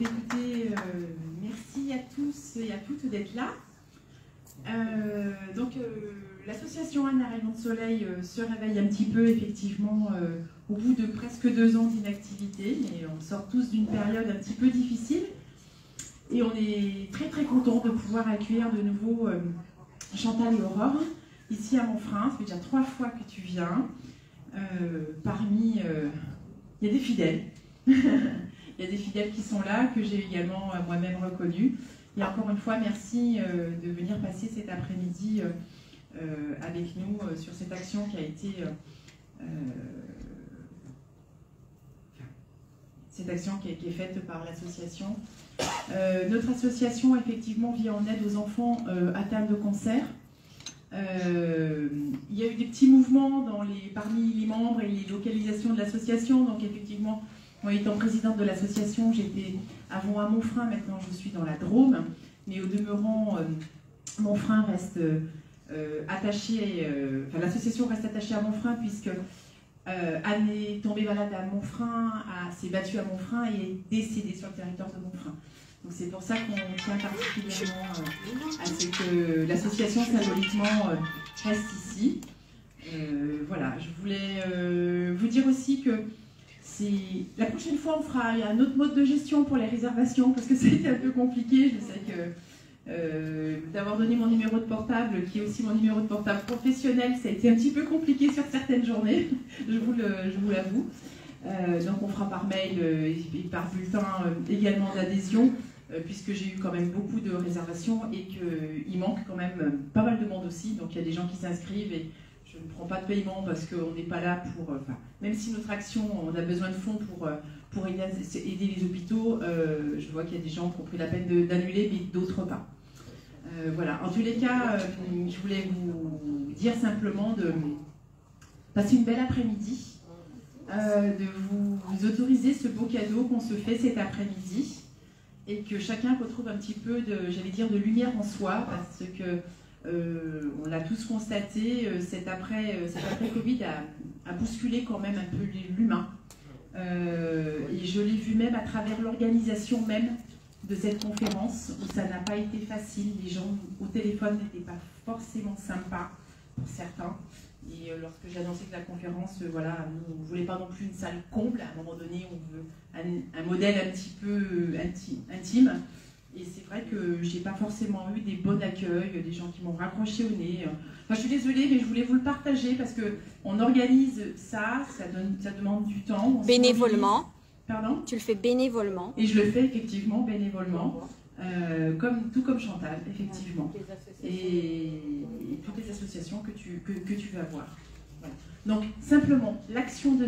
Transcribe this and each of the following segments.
écoutez, merci à tous et à toutes d'être là. L'association Anne, la Rayon de Soleil se réveille un petit peu, effectivement, au bout de presque 2 ans d'inactivité, mais on sort tous d'une période un petit peu difficile. Et on est très très contents de pouvoir accueillir de nouveau Chantal et Aurore, ici à Montfrin. Ça fait déjà 3 fois que tu viens. Il y a des fidèles. Il y a des fidèles qui sont là, que j'ai également moi-même reconnus. Et encore une fois, merci de venir passer cet après-midi avec nous sur cette action qui a été faite par l'association. Notre association, effectivement, vient en aide aux enfants atteints de cancer. Il y a eu des petits mouvements parmi les membres et les localisations de l'association. Donc, effectivement, moi, étant présidente de l'association, j'étais avant à Montfrin, maintenant je suis dans la Drôme. Mais au demeurant, Montfrin reste attachée, l'association reste attachée à Montfrin, puisque Anne est tombée malade à Montfrin, s'est battue à Montfrin et est décédée sur le territoire de Montfrin. Donc c'est pour ça qu'on tient particulièrement à ce que l'association symboliquement reste ici. Voilà, je voulais vous dire aussi que la prochaine fois on fera un autre mode de gestion pour les réservations, parce que ça a été un peu compliqué. Je sais que d'avoir donné mon numéro de portable, qui est aussi mon numéro de portable professionnel, ça a été un petit peu compliqué sur certaines journées, je vous l'avoue. Donc on fera par mail et par bulletin également d'adhésion, puisque j'ai eu quand même beaucoup de réservations et qu'il manque quand même pas mal de monde aussi. Donc il y a des gens qui s'inscrivent et je ne prends pas de paiement parce qu'on n'est pas là pour... même si notre action, on a besoin de fonds pour aider les hôpitaux, je vois qu'il y a des gens qui ont pris la peine d'annuler, mais d'autres pas. Voilà, en tous les cas, je voulais vous dire simplement de passer une belle après-midi, de vous autoriser ce beau cadeau qu'on se fait cet après-midi, et que chacun retrouve un petit peu de lumière en soi, parce que on l'a tous constaté, cet après-Covid a bousculé quand même un peu l'humain. Et je l'ai vu même à travers l'organisation même de cette conférence, où ça n'a pas été facile. Les gens au téléphone n'étaient pas forcément sympas pour certains. Et lorsque j'ai annoncé que la conférence, voilà, on ne voulait pas non plus une salle comble, à un moment donné, on veut un modèle un petit peu intime. Et c'est vrai que j'ai pas forcément eu des bons accueils, des gens qui m'ont raccroché au nez. Enfin, je suis désolée, mais je voulais vous le partager parce qu'on organise ça demande du temps. Bénévolement. Pardon ? Tu le fais bénévolement. Et je le fais effectivement bénévolement, tout comme Chantal, effectivement. Et toutes les associations que tu vas voir. Voilà. Donc, simplement, l'action de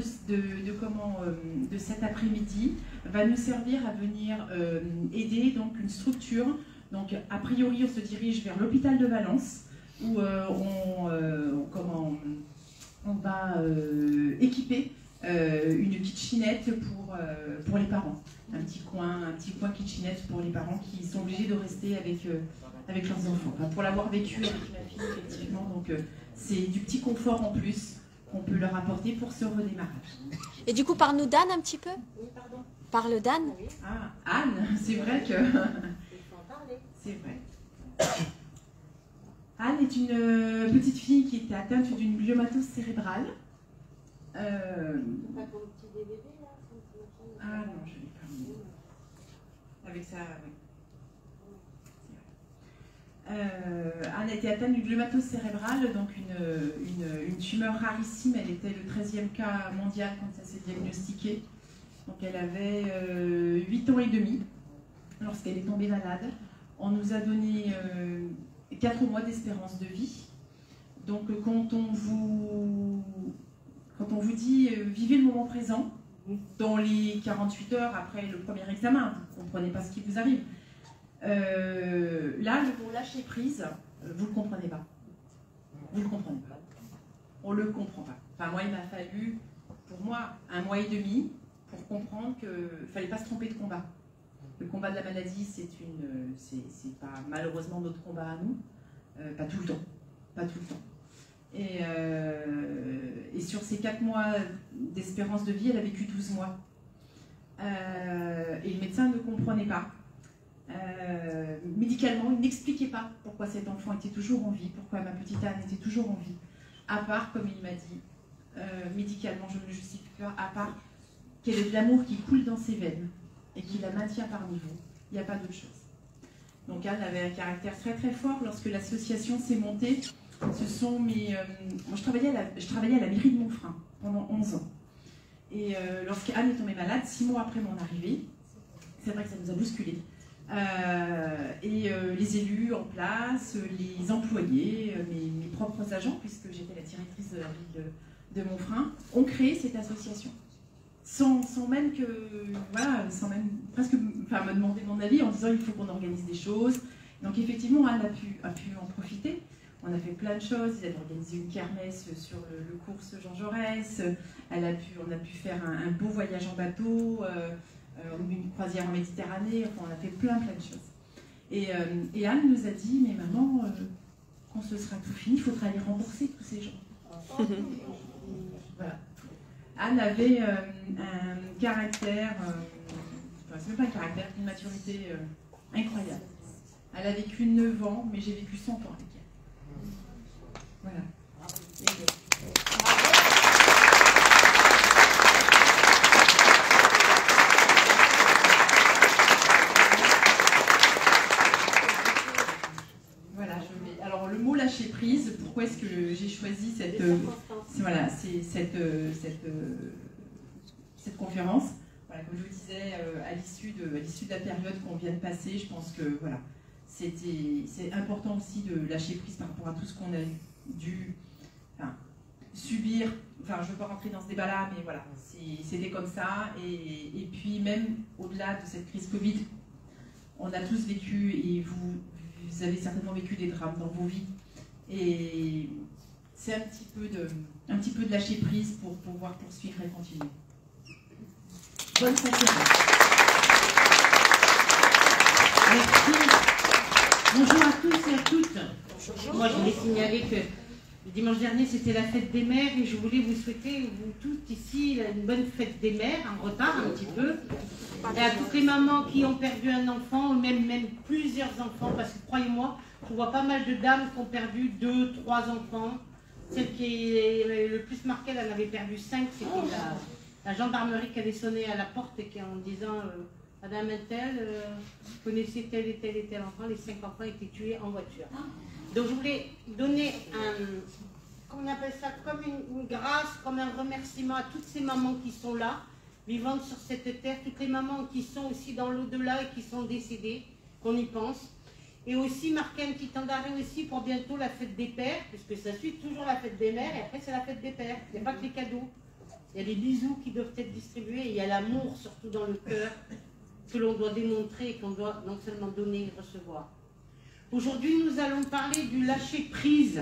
cet après-midi va nous servir à venir aider donc, une structure. Donc, a priori, on se dirige vers l'hôpital de Valence, où on va équiper une kitchenette pour les parents. Un petit coin kitchenette pour les parents qui sont obligés de rester avec leurs enfants. Enfin, pour l'avoir vécu avec ma fille, effectivement, donc c'est du petit confort en plus qu'on peut leur apporter pour ce redémarrage. Et du coup, parle-nous d'Anne un petit peu. Oui, pardon. Parle d'Anne. Oui. Ah, Anne, c'est vrai que... Il faut en parler. C'est vrai. Anne est une petite fille qui était atteinte d'une gliomatose cérébrale. Pas pour le petit bébé, là. Ah non, je ne l'ai pas mis. Avec ça, oui. Anne était atteinte d'une gliomatose cérébrale, donc une tumeur rarissime. Elle était le 13e cas mondial quand ça s'est diagnostiqué. Donc elle avait 8 ans et demi lorsqu'elle est tombée malade. On nous a donné 4 mois d'espérance de vie. Donc quand on vous dit vivez le moment présent, dans les 48 heures après le premier examen, vous ne comprenez pas ce qui vous arrive. Là, le mot lâcher prise, vous ne le comprenez pas. Vous ne le comprenez pas. On ne le comprend pas. Enfin, moi, il m'a fallu, pour moi, 1 mois et demi pour comprendre qu'il ne fallait pas se tromper de combat. Le combat de la maladie, c'est pas malheureusement notre combat à nous. Pas tout le temps. Pas tout le temps. Et sur ces 4 mois d'espérance de vie, elle a vécu 12 mois. et le médecin ne comprenait pas. Médicalement, il n'expliquait pas pourquoi cet enfant était toujours en vie, pourquoi ma petite Anne était toujours en vie, à part, comme il m'a dit, médicalement, je ne le justifie pas, à part qu'elle ait de l'amour qui coule dans ses veines et qui la maintient par niveau. Il n'y a pas d'autre chose. Donc Anne avait un caractère très très fort. Lorsque l'association s'est montée, ce sont mes... moi, je travaillais à la mairie de Montfrin pendant 11 ans. Et lorsqu'Anne est tombée malade, 6 mois après mon arrivée, c'est vrai que ça nous a bousculés. Les élus en place, les employés, mes propres agents, puisque j'étais la directrice de la ville de Montfrin, ont créé cette association. Sans même que, voilà, sans même presque me demander mon avis en disant il faut qu'on organise des choses. Donc effectivement, Anne a pu en profiter. On a fait plein de choses. Ils avaient organisé une kermesse sur le cours Jean Jaurès. On a pu faire un beau voyage en bateau, une croisière en Méditerranée. Enfin, on a fait plein de choses. Et Anne nous a dit, mais maman, quand ce sera tout fini, il faudra aller rembourser tous ces gens. Voilà. Anne avait un caractère, c'est même pas un caractère, une maturité incroyable. Elle a vécu 9 ans, mais j'ai vécu 100 ans avec elle. Voilà. Voilà, alors le mot lâcher prise, pourquoi est-ce que j'ai choisi cette conférence? Voilà, comme je vous disais, à l'issue de la période qu'on vient de passer, je pense que voilà, c'est important aussi de lâcher prise par rapport à tout ce qu'on a dû subir. Enfin, je ne veux pas rentrer dans ce débat-là, mais voilà, c'était comme ça. Et puis même au-delà de cette crise Covid, on a tous vécu, et vous avez certainement vécu des drames dans vos vies. Et c'est un petit peu de lâcher prise pour pouvoir poursuivre et continuer. Bonne conférence. Merci. Bonjour à tous et à toutes. Bonjour. Moi, je voulais signaler que le dimanche dernier, c'était la fête des mères et je voulais vous souhaiter, vous toutes ici, une bonne fête des mères, en retard un petit peu. Et à toutes les mamans qui ont perdu un enfant, ou même plusieurs enfants, parce que croyez-moi, je vois pas mal de dames qui ont perdu 2, 3 enfants. Celle qui est le plus marquée, elle en avait perdu 5, c'était la gendarmerie qui avait sonné à la porte et qui en disant Madame Intel, connaissez tel et tel et tel enfant, les 5 enfants étaient tués en voiture. Donc je voulais donner comment on appelle ça, comme une grâce, comme un remerciement à toutes ces mamans qui sont là, vivantes sur cette terre, toutes les mamans qui sont aussi dans l'au-delà et qui sont décédées, qu'on y pense. Et aussi marquer un petit temps d'arrêt aussi pour bientôt la fête des pères, puisque ça suit toujours la fête des mères et après c'est la fête des pères. Il n'y a pas que les cadeaux. Il y a les bisous qui doivent être distribués et il y a l'amour surtout dans le cœur que l'on doit démontrer et qu'on doit non seulement donner et recevoir. Aujourd'hui, nous allons parler du lâcher prise.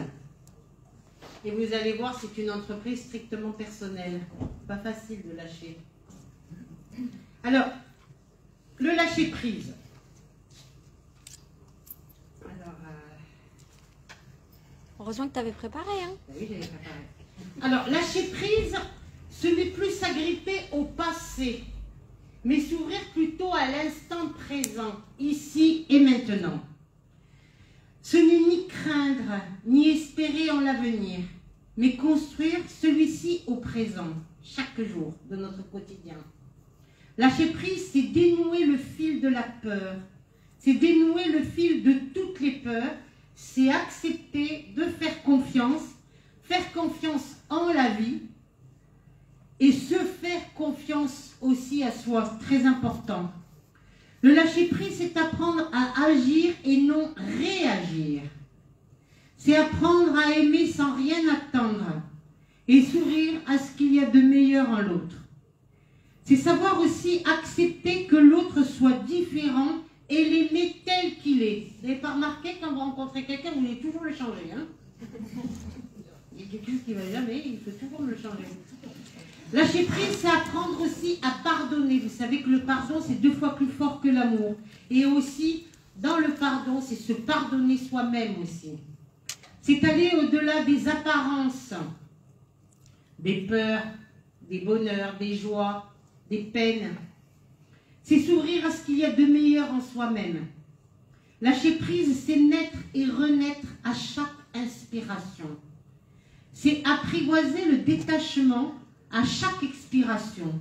Et vous allez voir, c'est une entreprise strictement personnelle. Pas facile de lâcher. Alors, le lâcher prise. Heureusement que tu avais préparé. Hein. Oui, j'avais préparé. Alors, lâcher prise, ce n'est plus s'agripper au passé, mais s'ouvrir plutôt à l'instant présent, ici et maintenant. Ce n'est ni craindre, ni espérer en l'avenir, mais construire celui-ci au présent, chaque jour de notre quotidien. Lâcher prise, c'est dénouer le fil de la peur, c'est dénouer le fil de toutes les peurs, c'est accepter de faire confiance en la vie et se faire confiance aussi à soi, très important. Le lâcher-prise, c'est apprendre à agir et non réagir. C'est apprendre à aimer sans rien attendre et sourire à ce qu'il y a de meilleur en l'autre. C'est savoir aussi accepter que l'autre soit différent et l'aimer tel qu'il est. Vous n'avez pas remarqué, quand vous rencontrez quelqu'un, vous voulez toujours le changer. Hein, il y a quelqu'un qui ne va jamais, il faut toujours me le changer. Lâcher prise, c'est apprendre aussi à pardonner. Vous savez que le pardon, c'est 2 fois plus fort que l'amour. Et aussi, dans le pardon, c'est se pardonner soi-même aussi. C'est aller au-delà des apparences, des peurs, des bonheurs, des joies, des peines. c'est s'ouvrir à ce qu'il y a de meilleur en soi-même. Lâcher prise, c'est naître et renaître à chaque inspiration. C'est apprivoiser le détachement à chaque expiration.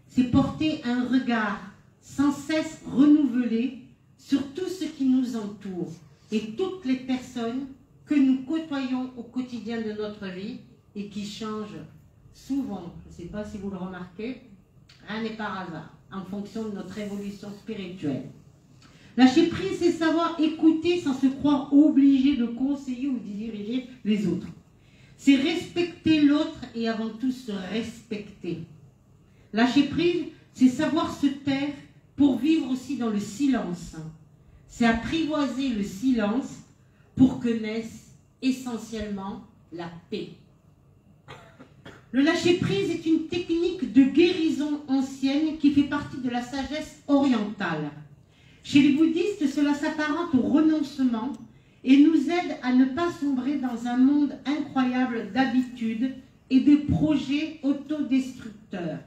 C'est porter un regard sans cesse renouvelé sur tout ce qui nous entoure et toutes les personnes que nous côtoyons au quotidien de notre vie et qui changent souvent. Je ne sais pas si vous le remarquez, rien n'est par hasard en fonction de notre évolution spirituelle. Lâcher prise, c'est savoir écouter sans se croire obligé de conseiller ou de diriger les autres. C'est respecter l'autre et avant tout se respecter. Lâcher prise, c'est savoir se taire pour vivre aussi dans le silence. C'est apprivoiser le silence pour que naisse essentiellement la paix. Le lâcher-prise est une technique de guérison ancienne qui fait partie de la sagesse orientale. Chez les bouddhistes, cela s'apparente au renoncement et nous aide à ne pas sombrer dans un monde incroyable d'habitudes et de projets autodestructeurs.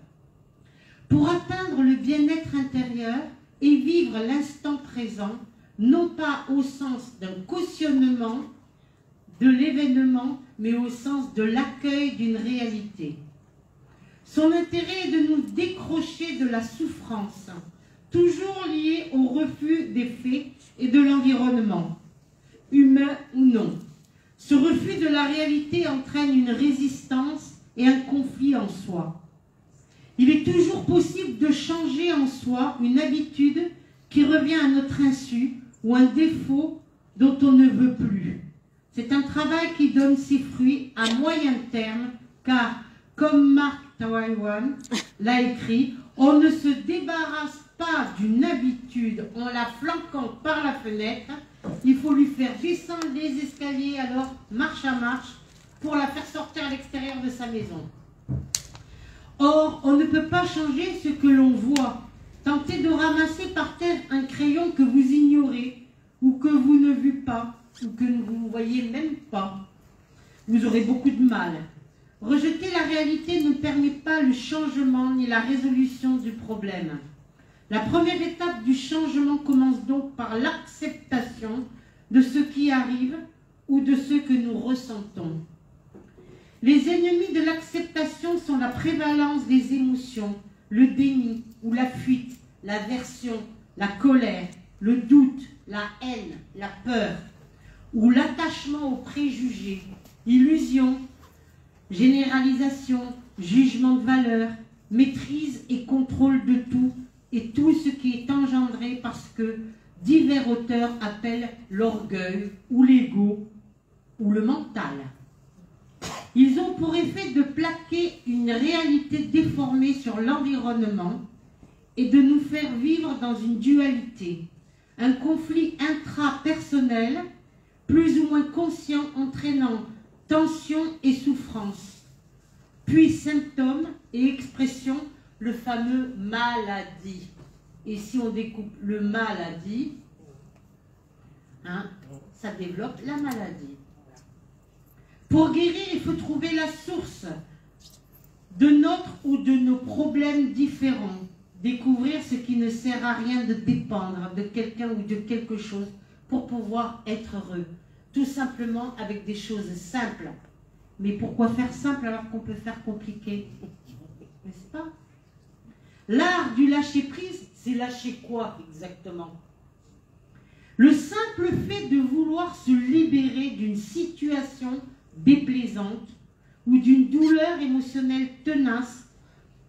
Pour atteindre le bien-être intérieur et vivre l'instant présent, non pas au sens d'un cautionnement de l'événement, mais au sens de l'accueil d'une réalité. Son intérêt est de nous décrocher de la souffrance, toujours liée au refus des faits et de l'environnement, humain ou non. Ce refus de la réalité entraîne une résistance et un conflit en soi. Il est toujours possible de changer en soi une habitude qui revient à notre insu ou un défaut dont on ne veut plus. C'est un travail qui donne ses fruits à moyen terme, car, comme Mark Twain l'a écrit, on ne se débarrasse pas d'une habitude en la flanquant par la fenêtre, il faut lui faire descendre les escaliers, alors marche à marche, pour la faire sortir à l'extérieur de sa maison. Or, on ne peut pas changer ce que l'on voit. Tentez de ramasser par terre un crayon que vous ignorez, ou que vous ne vez pas, ou que vous ne voyez même pas. Vous aurez beaucoup de mal. Rejeter la réalité ne permet pas le changement ni la résolution du problème. La première étape du changement commence donc par l'acceptation de ce qui arrive ou de ce que nous ressentons. Les ennemis de l'acceptation sont la prévalence des émotions, le déni ou la fuite, l'aversion, la colère, le doute, la haine, la peur, ou l'attachement aux préjugés, illusions, généralisation, jugement de valeur, maîtrise et contrôle de tout, et tout ce qui est engendré parce que divers auteurs appellent l'orgueil ou l'ego ou le mental. Ils ont pour effet de plaquer une réalité déformée sur l'environnement et de nous faire vivre dans une dualité, un conflit intrapersonnel plus ou moins conscient entraînant tension et souffrance, puis symptômes et expressions, le fameux maladie. Et si on découpe le maladie, ça développe la maladie. Pour guérir, il faut trouver la source de notre ou de nos problèmes différents, découvrir ce qui ne sert à rien de dépendre de quelqu'un ou de quelque chose pour pouvoir être heureux. Tout simplement avec des choses simples. Mais pourquoi faire simple alors qu'on peut faire compliqué? N'est-ce pas? L'art du lâcher-prise, c'est lâcher quoi exactement? Le simple fait de vouloir se libérer d'une situation déplaisante ou d'une douleur émotionnelle tenace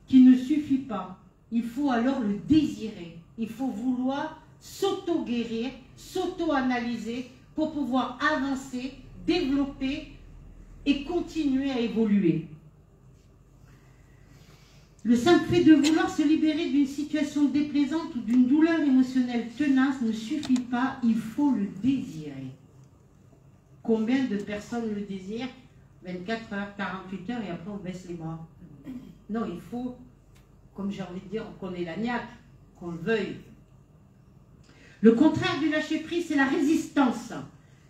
qui ne suffit pas. Il faut alors le désirer. Il faut vouloir s'auto-guérir, s'auto-analyser pour pouvoir avancer, développer et continuer à évoluer. Le simple fait de vouloir se libérer d'une situation déplaisante ou d'une douleur émotionnelle tenace ne suffit pas, il faut le désirer. Combien de personnes le désirent? 24 heures, 48 heures et après on baisse les bras. Non, il faut, comme j'ai envie de dire, qu'on ait la niaque, qu'on le veuille. Le contraire du lâcher-prise, c'est la résistance.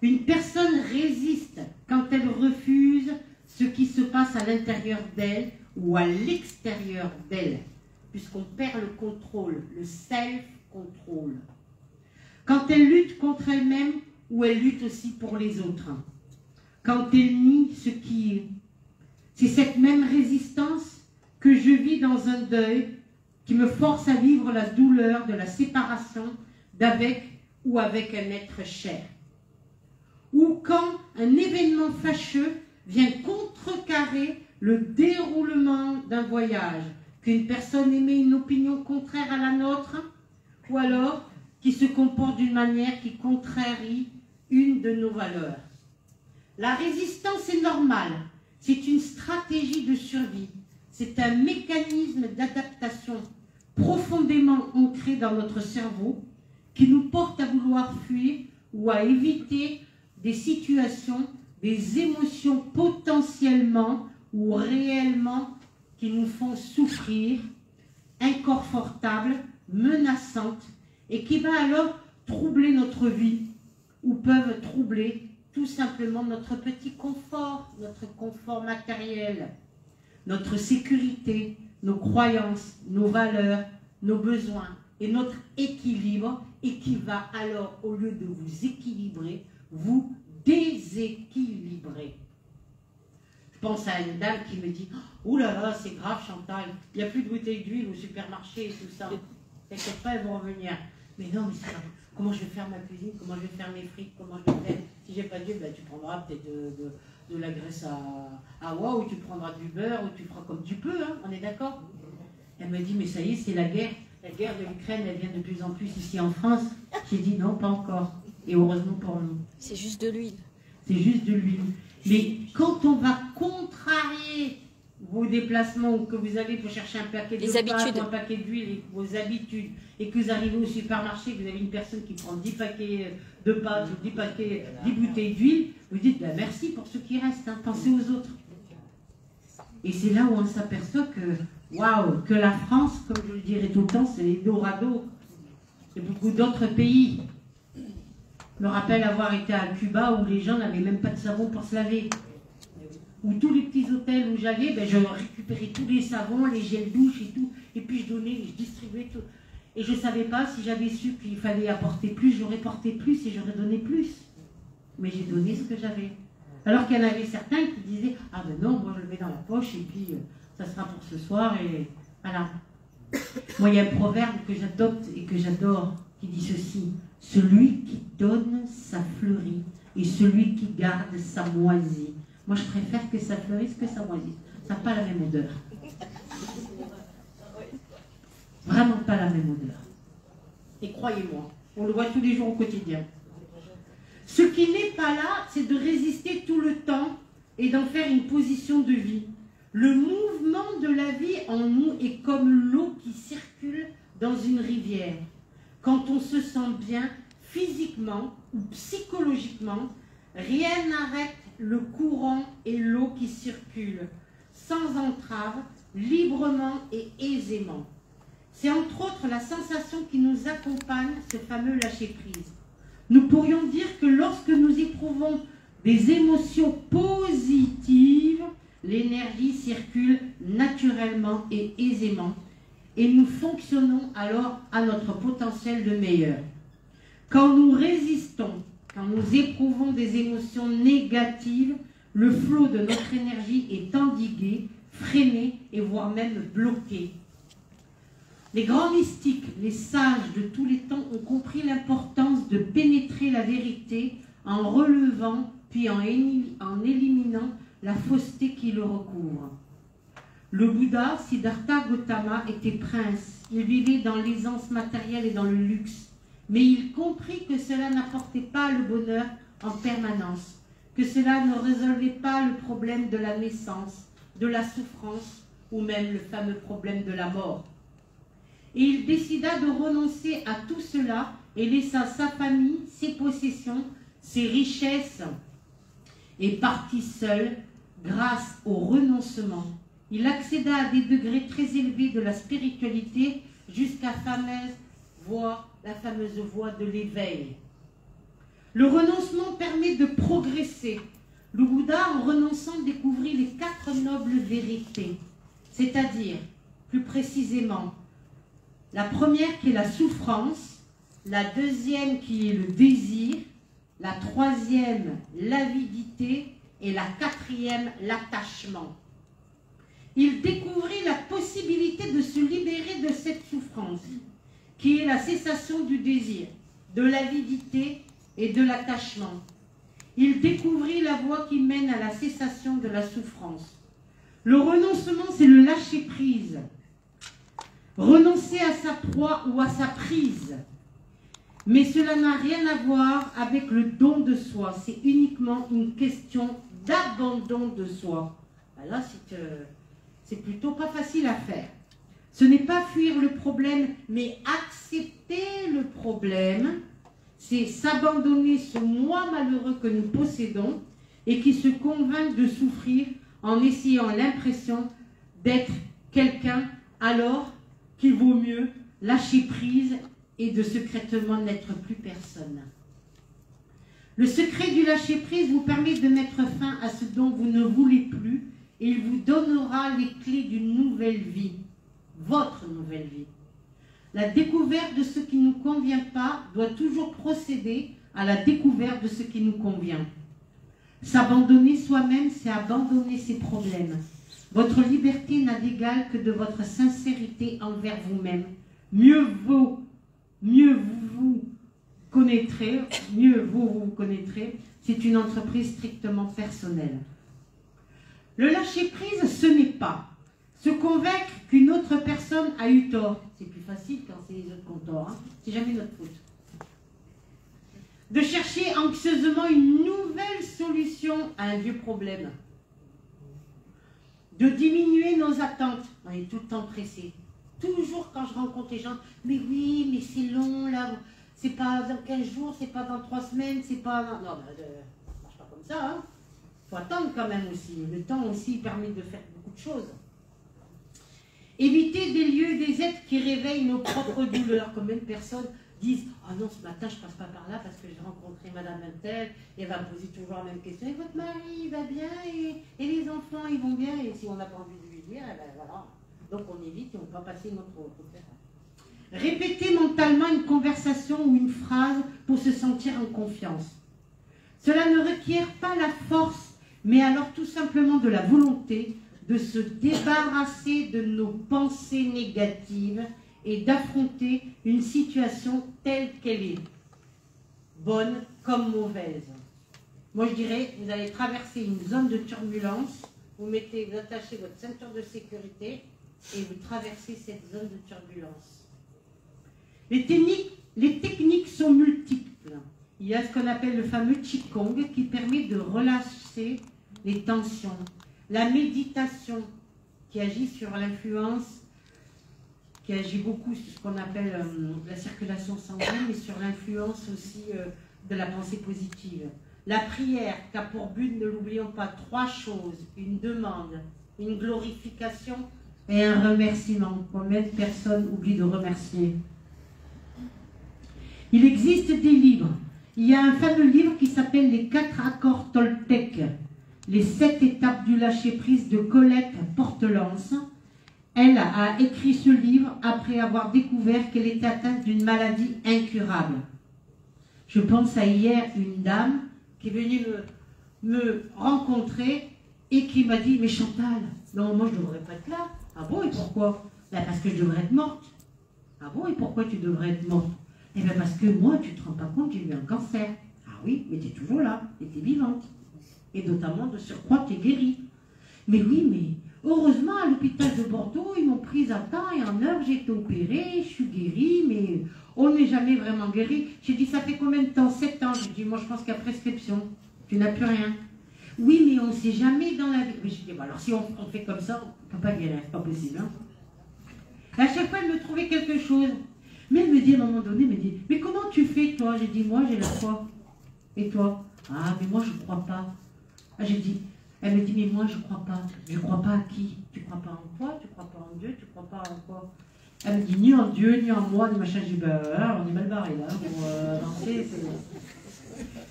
Une personne résiste quand elle refuse ce qui se passe à l'intérieur d'elle ou à l'extérieur d'elle. puisqu'on perd le contrôle, le self-control. Quand elle lutte contre elle-même ou elle lutte aussi pour les autres. Quand elle nie ce qui est. C'est cette même résistance que je vis dans un deuil qui me force à vivre la douleur de la séparation d'avec ou avec un être cher. Ou quand un événement fâcheux vient contrecarrer le déroulement d'un voyage, qu'une personne émet une opinion contraire à la nôtre, ou alors qui se comporte d'une manière qui contrarie une de nos valeurs. La résistance est normale, c'est une stratégie de survie, c'est un mécanisme d'adaptation profondément ancré dans notre cerveau qui nous porte à vouloir fuir ou à éviter des situations, des émotions potentiellement ou réellement qui nous font souffrir, inconfortables, menaçantes, et qui va alors troubler notre vie ou peuvent troubler tout simplement notre petit confort, notre confort matériel, notre sécurité, nos croyances, nos valeurs, nos besoins et notre équilibre, et qui va alors, au lieu de vous équilibrer, vous déséquilibrer. Je pense à une dame qui me dit « Ouh là là, c'est grave Chantal, il n'y a plus de bouteilles d'huile au supermarché et tout ça. T'inquiète pas, elles vont revenir. » Mais non, mais c'est grave. Comment je vais faire ma cuisine? Comment je vais faire mes frites? Comment je vais faire? Si j'ai pas d'huile, ben, tu prendras peut-être de la graisse à oie, ou tu prendras du beurre, ou tu feras comme tu peux, hein, on est d'accord? Elle me dit, mais ça y est, c'est la guerre. La guerre de l'Ukraine, elle vient de plus en plus ici en France. J'ai dit non, pas encore. Et heureusement pour nous. C'est juste de l'huile. C'est juste de l'huile. Mais quand on va contrarier vos déplacements, ou que vous allez pour chercher un paquet de pâtes, un paquet d'huile, et vos habitudes, et que vous arrivez au supermarché, que vous avez une personne qui prend 10 paquets de pâtes, ou 10 bouteilles d'huile, vous dites ben, merci pour ce qui reste, hein, pensez aux autres. Et c'est là où on s'aperçoit que, waouh, que la France, comme je le dirais tout le temps, c'est l'Eldorado. Il y a beaucoup d'autres pays. Je me rappelle avoir été à Cuba où les gens n'avaient même pas de savon pour se laver. Où tous les petits hôtels où j'allais, ben, je récupérais tous les savons, les gels douche et tout, et puis je donnais, je distribuais tout. Et je ne savais pas, si j'avais su qu'il fallait apporter plus, j'aurais porté plus et j'aurais donné plus. Mais j'ai donné ce que j'avais. Alors qu'il y en avait certains qui disaient « Ah ben non, moi je le mets dans la poche et puis ça sera pour ce soir et voilà. » Moi il y a un proverbe que j'adopte et que j'adore qui dit ceci: « Celui qui donne, ça fleurit, et celui qui garde, ça moisit. » Moi je préfère que ça fleurisse que ça moisisse. Ça n'a pas la même odeur. Vraiment pas la même odeur. Et croyez-moi, on le voit tous les jours au quotidien. Ce qui n'est pas là, c'est de résister tout le temps et d'en faire une position de vie. Le mouvement de la vie en nous est comme l'eau qui circule dans une rivière. Quand on se sent bien physiquement ou psychologiquement, rien n'arrête le courant et l'eau qui circulent, sans entrave, librement et aisément. C'est entre autres la sensation qui nous accompagne, ce fameux lâcher-prise. Nous pourrions dire que lorsque nous éprouvons des émotions positives, l'énergie circule naturellement et aisément, et nous fonctionnons alors à notre potentiel de meilleur. Quand nous résistons, quand nous éprouvons des émotions négatives, le flot de notre énergie est endigué, freiné et voire même bloqué. Les grands mystiques, les sages de tous les temps ont compris l'importance de pénétrer la vérité en relevant puis en éliminant la fausseté qui le recouvre. Le Bouddha, Siddhartha Gautama, était prince. Il vivait dans l'aisance matérielle et dans le luxe. Mais il comprit que cela n'apportait pas le bonheur en permanence, que cela ne résolvait pas le problème de la naissance, de la souffrance ou même le fameux problème de la mort. Et il décida de renoncer à tout cela et laissa sa famille, ses possessions, ses richesses et partit seul grâce au renoncement. Il accéda à des degrés très élevés de la spiritualité jusqu'à la fameuse voie de l'éveil. Le renoncement permet de progresser. Le Bouddha, en renonçant, découvrit les 4 nobles vérités, c'est-à-dire plus précisément. La première qui est la souffrance, la deuxième qui est le désir, la troisième l'avidité et la quatrième l'attachement. Il découvrit la possibilité de se libérer de cette souffrance, qui est la cessation du désir, de l'avidité et de l'attachement. Il découvrit la voie qui mène à la cessation de la souffrance. Le renoncement, c'est le lâcher-prise. Renoncer à sa proie ou à sa prise. Mais cela n'a rien à voir avec le don de soi. C'est uniquement une question d'abandon de soi. Là, c'est plutôt pas facile à faire. Ce n'est pas fuir le problème, mais accepter le problème. C'est s'abandonner ce moi malheureux que nous possédons et qui se convainc de souffrir en essayant l'impression d'être quelqu'un alors qu'il vaut mieux lâcher prise et de secrètement n'être plus personne. Le secret du lâcher-prise vous permet de mettre fin à ce dont vous ne voulez plus et il vous donnera les clés d'une nouvelle vie, votre nouvelle vie. La découverte de ce qui ne nous convient pas doit toujours procéder à la découverte de ce qui nous convient. S'abandonner soi-même, c'est abandonner ses problèmes. Votre liberté n'a d'égal que de votre sincérité envers vous-même. Mieux vous connaîtrez, c'est une entreprise strictement personnelle. Le lâcher-prise, ce n'est pas se convaincre qu'une autre personne a eu tort. C'est plus facile quand c'est les autres qui ont tort, hein. C'est jamais notre faute. De chercher anxieusement une nouvelle solution à un vieux problème. De diminuer nos attentes. On est tout le temps pressé. Toujours quand je rencontre les gens, mais oui, mais c'est long là, c'est pas dans 15 jours, c'est pas dans 3 semaines, c'est pas... Non, ça ne marche pas comme ça, hein. Faut attendre quand même aussi. Le temps aussi permet de faire beaucoup de choses. Éviter des lieux et des êtres qui réveillent nos propres douleurs. Combien de personnes disent « Ah non, ce matin, je passe pas par là parce que j'ai rencontré Madame Untel et elle va me poser toujours la même question. Et votre mari, il va bien et les enfants, ils vont bien ?» Et si on n'a pas envie de lui dire, eh ben voilà. Donc on évite et on va passer notre terrain. Répéter mentalement une conversation ou une phrase pour se sentir en confiance. Cela ne requiert pas la force, mais alors tout simplement de la volonté de se débarrasser de nos pensées négatives et d'affronter une situation telle qu'elle est, bonne comme mauvaise. Moi je dirais, vous allez traverser une zone de turbulence, vous attachez votre ceinture de sécurité et vous traversez cette zone de turbulence. Les techniques sont multiples. Il y a ce qu'on appelle le fameux Qigong qui permet de relâcher les tensions. La méditation qui agit sur l'influence, qui agit beaucoup sur ce qu'on appelle la circulation sanguine et sur l'influence aussi de la pensée positive. La prière qui a pour but, ne l'oublions pas, 3 choses, une demande, une glorification et un remerciement. Combien de personnes oublient de remercier? Il existe des livres. Il y a un fameux livre qui s'appelle Les 4 accords Toltec, les 7 étapes du lâcher-prise de Colette Portelance. Elle a écrit ce livre après avoir découvert qu'elle était atteinte d'une maladie incurable. Je pense à hier une dame qui est venue me rencontrer et qui m'a dit « Mais Chantal, non, moi je ne devrais pas être là. » Ah bon, et pourquoi? Ben parce que je devrais être morte. Ah bon, et pourquoi tu devrais être morte? Eh bien parce que moi, tu ne te rends pas compte, j'ai eu un cancer. Ah oui, mais tu es toujours là, et tu es vivante. Et notamment, de surcroît, tu es guérie. Mais oui, mais heureusement, à l'hôpital de Bordeaux, ils m'ont prise à temps et en heure, j'ai été opérée, je suis guérie, mais on n'est jamais vraiment guéri. J'ai dit, ça fait combien de temps? 7 ans. J'ai dit, moi, je pense qu'à prescription, tu n'as plus rien. Oui, mais on ne sait jamais dans la vie. Mais j'ai dit, bah, alors si on fait comme ça, on ne peut pas guérir, c'est pas possible. Hein. À chaque fois, elle me trouvait quelque chose. Mais elle me dit à un moment donné, mais comment tu fais toi? J'ai dit, moi j'ai la foi. Et toi? Ah, mais moi je ne crois pas. Ah, j'ai dit, elle me dit, mais moi je ne crois pas. Je ne crois pas à qui? Tu ne crois pas en toi? Tu ne crois pas en Dieu? Tu ne crois pas en quoi? Elle me dit, ni en Dieu, ni en moi, ni machin. J'ai dit, ben voilà, on est mal barré là, pour avancer.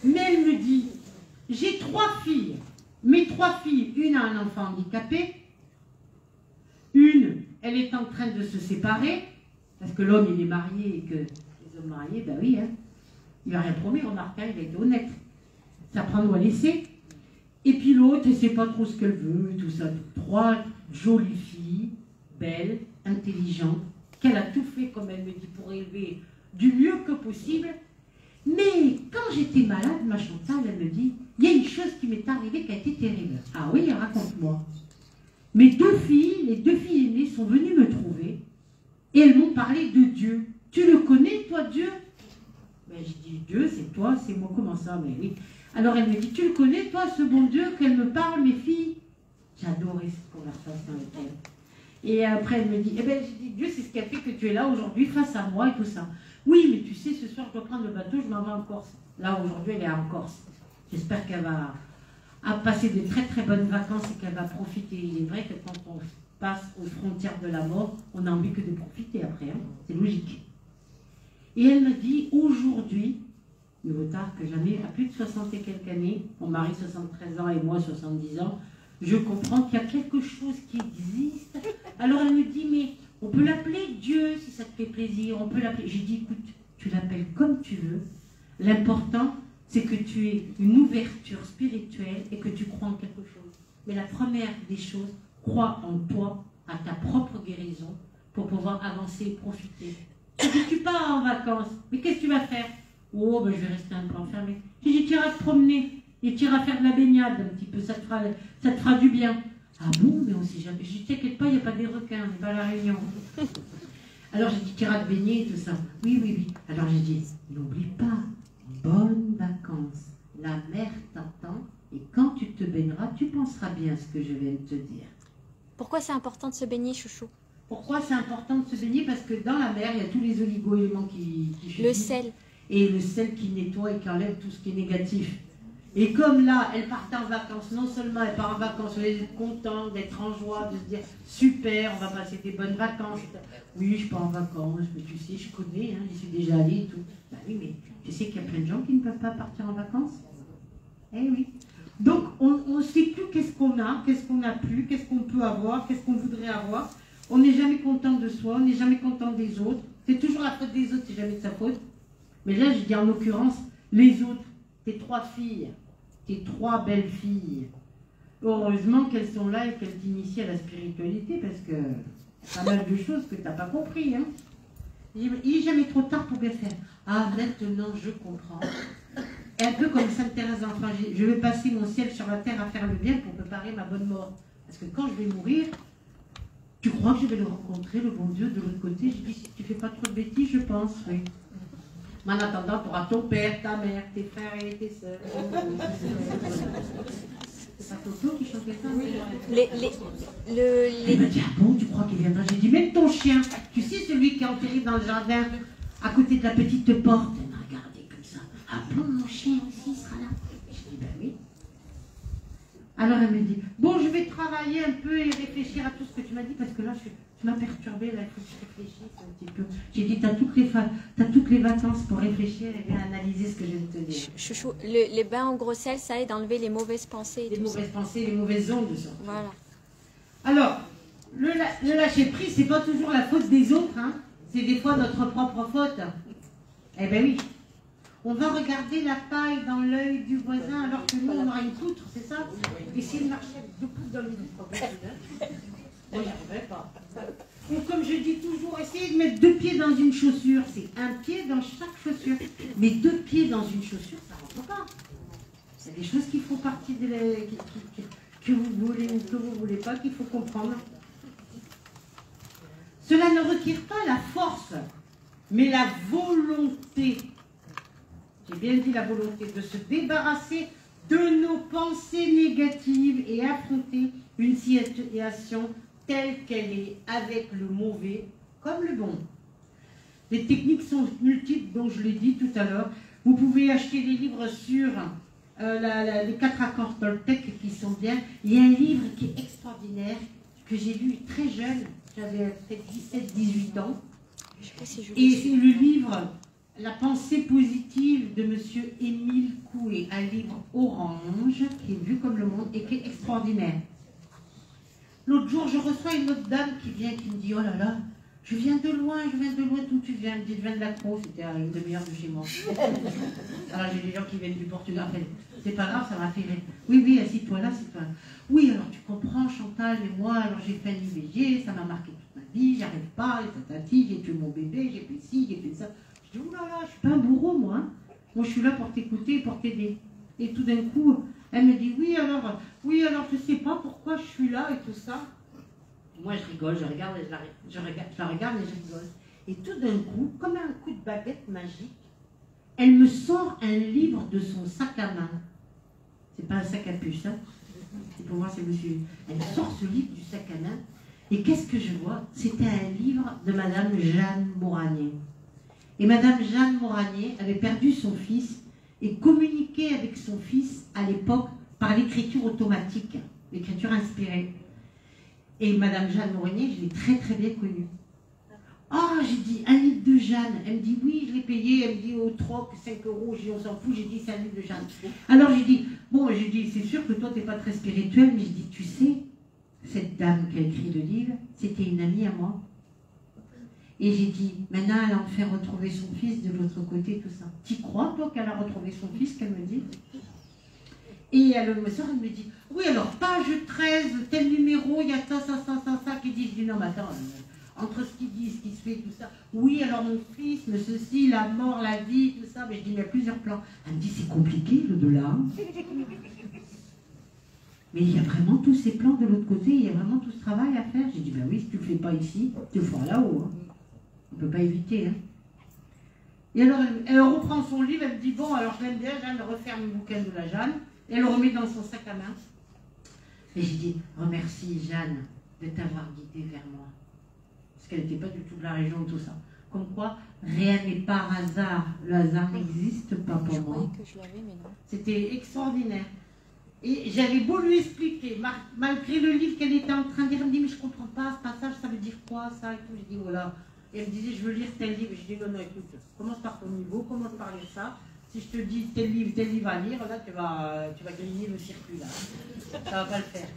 Mais elle me dit, j'ai 3 filles. Mes 3 filles, une a un enfant handicapé. Une, elle est en train de se séparer, parce que l'homme il est marié et que les hommes mariés, ben oui, hein, il n'a rien promis, remarque, il a été honnête. Ça prend ou à laisser. Et puis l'autre, elle ne sait pas trop ce qu'elle veut, tout ça. 3 jolies filles, belles, intelligentes, qu'elle a tout fait, comme elle me dit, pour élever du mieux que possible. Mais quand j'étais malade, ma Chantal, elle me dit, il y a une chose qui m'est arrivée qui a été terrible. Ah oui, raconte-moi. Mes 2 filles, les 2 filles aînées sont venues me trouver et elles m'ont parlé de Dieu. Tu le connais, toi, Dieu? Ben, j'ai dit, Dieu, c'est toi, c'est moi, comment ça? Mais oui. Alors elle me dit, tu le connais, toi, ce bon Dieu, qu'elle me parle, mes filles? J'adorais cette conversation avec elle. Et après, elle me dit, eh bien, j'ai dit, Dieu, c'est ce qui a fait que tu es là aujourd'hui face à moi et tout ça. Oui, mais tu sais, ce soir, je dois prendre le bateau, je m'en vais en Corse. Là, aujourd'hui, elle est en Corse. J'espère qu'elle va passer de très très bonnes vacances et qu'elle va profiter. Il est vrai que quand on passe aux frontières de la mort, on n'a envie que de profiter après. Hein. C'est logique. Et elle me dit, aujourd'hui, mieux vaut tard que jamais, à plus de 60 et quelques années, mon mari 73 ans et moi 70 ans, je comprends qu'il y a quelque chose qui existe. Alors elle me dit, mais on peut l'appeler Dieu si ça te fait plaisir, on peut l'appeler. J'ai dit, écoute, tu l'appelles comme tu veux. L'important, c'est que tu aies une ouverture spirituelle et que tu crois en quelque chose. Mais la première des choses, crois en toi, à ta propre guérison, pour pouvoir avancer et profiter. Si tu pars en vacances, mais qu'est-ce que tu vas faire? Oh, ben je vais rester un peu enfermé. J'ai dit, tu iras te promener et tu iras faire de la baignade un petit peu, ça te fera du bien. Ah bon, mais on ne sait jamais. Je dis, t'inquiète pas, il n'y a pas des requins, on n'est pas à la Réunion. Alors j'ai dit, tu iras te baigner et tout ça. Oui, oui, oui. Alors j'ai dit, n'oublie pas, bonnes vacances. La mer t'attend et quand tu te baigneras, tu penseras bien à ce que je viens de te dire. Pourquoi c'est important de se baigner, chouchou? Pourquoi c'est important de se baigner? Parce que dans la mer, il y a tous les oligo-éléments qui Le sel. Et le sel qui nettoie et qui enlève tout ce qui est négatif. Et comme là, elle part en vacances, non seulement elle part en vacances, elle est contente d'être en joie, de se dire super, on va passer des bonnes vacances. Oui, je pars en vacances, mais tu sais, je connais, hein, j'y suis déjà allée et tout. Ben oui, mais tu sais qu'il y a plein de gens qui ne peuvent pas partir en vacances. Eh oui. Donc, on ne sait plus qu'est-ce qu'on a, qu'est-ce qu'on n'a plus, qu'est-ce qu'on peut avoir, qu'est-ce qu'on voudrait avoir. On n'est jamais content de soi, on n'est jamais content des autres. C'est toujours la faute des autres, c'est jamais de sa faute. Mais là, je dis en l'occurrence, les autres, tes 3 filles, tes 3 belles filles, heureusement qu'elles sont là et qu'elles t'initient à la spiritualité, parce que pas mal de choses que tu n'as pas compris. Hein. Il n'est jamais trop tard pour bien faire. Ah, maintenant, je comprends. Et un peu comme Sainte Thérèse d'Enfant, je vais passer mon ciel sur la terre à faire le bien pour préparer ma bonne mort. Parce que quand je vais mourir, tu crois que je vais le rencontrer, le bon Dieu, de l'autre côté? Je dis, si tu ne fais pas trop de bêtises, je pense, oui. Mais en attendant, tu auras ton père, ta mère, tes frères et tes sœurs. C'est pas Toto qui chantait ça? Oui. Elle m'a dit, ah bon, tu crois qu'il viendra? J'ai dit, même ton chien, tu sais, celui qui est enterré dans le jardin, à côté de la petite porte. Elle m'a regardé comme ça. Ah bon, mon chien aussi sera là? J'ai dit, ben oui. Alors elle me dit, bon, je vais travailler un peu et réfléchir à tout ce que tu m'as dit, parce que là, tu m'as perturbée, là, il faut que je réfléchisse un petit peu. J'ai dit, t'as toutes les vacances pour réfléchir et bien analyser ce que je viens de te dire. Chouchou, les bains au gros sel, ça aide à enlever les mauvaises pensées. Les mauvaises pensées, les mauvaises ondes. Voilà. Alors, le lâcher-prise, c'est pas toujours la faute des autres, hein. C'est des fois notre propre faute. Eh ben oui. On va regarder la paille dans l'œil du voisin alors que nous, on aura une poutre, c'est ça? Essayer de marcher avec 2 poutres dans le nez. Moi, j'y arriverai pas. Ou comme je dis toujours, essayez de mettre 2 pieds dans une chaussure. C'est un pied dans chaque chaussure. Mais 2 pieds dans une chaussure, ça ne rentre pas. C'est des choses qui font partie de que vous voulez ou que vous ne voulez pas, qu'il faut comprendre. Cela ne requiert pas la force, mais la volonté. J'ai bien dit la volonté de se débarrasser de nos pensées négatives et affronter une situation telle qu'elle est, avec le mauvais comme le bon. Les techniques sont multiples, dont je l'ai dit tout à l'heure. Vous pouvez acheter des livres sur les 4 accords Toltec qui sont bien. Il y a un livre qui est extraordinaire, que j'ai lu très jeune, j'avais peut-être 17-18 ans. Je sais pas si je et c'est le livre La pensée positive de M. Émile Coué, un livre orange qui est vu comme le monde et qui est extraordinaire. L'autre jour, je reçois une autre dame qui vient, qui me dit, oh là là, je viens de loin, d'où tu viens? Elle me dit, je viens de la Croix, c'était à une demi-heure de chez moi. Alors j'ai des gens qui viennent du Portugal, après, c'est pas grave, ça m'a fait rire. Oui, oui, assis-toi là, assis-toi là. Oui, alors tu comprends, Chantal, mais moi, alors j'ai fait un IVG, ça m'a marqué toute ma vie, j'arrive pas, et tatati, j'ai tué mon bébé, j'ai fait ci, j'ai fait ça. Je dis, oh là là, je suis pas un bourreau, moi. Hein. Moi, je suis là pour t'écouter, pour t'aider. Et tout d'un coup, elle me dit, oui, alors, je sais pas pourquoi je suis là et tout ça. Moi, je rigole, je regarde et je la regarde et je rigole. Et tout d'un coup, comme un coup de baguette magique, elle me sort un livre de son sac à main. C'est pas un sac à puce, hein. C'est pour voir si vous suivez. Elle me sort ce livre du sac à main. Et qu'est-ce que je vois? C'était un livre de Madame Jeanne Moranier. Et Madame Jeanne Moranier avait perdu son fils et communiquait avec son fils à l'époque par l'écriture automatique, l'écriture inspirée. Et Madame Jeanne Moranier, je l'ai très très bien connue. Ah, j'ai dit, un livre de Jeanne. Elle me dit, oui, je l'ai payé. Elle me dit, au troc, 5 €. J'ai dit, on s'en fout. J'ai dit, c'est un livre de Jeanne. Alors j'ai dit, bon, j'ai dit, c'est sûr que toi, tu n'es pas très spirituel, mais je dis, tu sais, cette dame qui a écrit le livre, c'était une amie à moi. Et j'ai dit, maintenant, elle a fait retrouver son fils de l'autre côté, tout ça. Tu crois, toi, qu'elle a retrouvé son fils, qu'elle me dit? Et ma soeur, elle me dit, oui, alors, page 13, tel numéro, il y a ça, qui dit. Je dis, non, mais attends, entre ce qu'ils disent, ce qui se fait, tout ça. Oui, alors mon fils, mais ceci, la mort, la vie, tout ça. Mais je dis, mais il y a plusieurs plans. Elle me dit, c'est compliqué, l'au-delà. Mais il y a vraiment tous ces plans de l'autre côté, il y a vraiment tout ce travail à faire. J'ai dit, ben oui, si tu ne le fais pas ici, tu le feras là-haut. Hein. On ne peut pas éviter. Hein. Et alors, elle reprend son livre, elle me dit, bon, alors je l'aime bien, Jeanne referme le bouquin de la Jeanne, et elle le remet dans son sac à main. Et j'ai dit, remercie Jeanne de t'avoir guidée vers moi. Parce qu'elle n'était pas du tout de la région, tout ça. Comme quoi, rien n'est par hasard. Le hasard n'existe pas pour moi. C'était extraordinaire. Et j'avais beau lui expliquer, malgré le livre qu'elle était en train de lire, elle me dit, mais je ne comprends pas ce passage, ça veut dire quoi, ça et tout. J'ai dit, voilà. Et elle me disait, je veux lire tel livre. J'ai dit, non, écoute, commence par ton niveau, commence par lire ça. Si je te dis tel livre à lire, là, tu vas griller le circuit, là. Ça ne va pas le faire.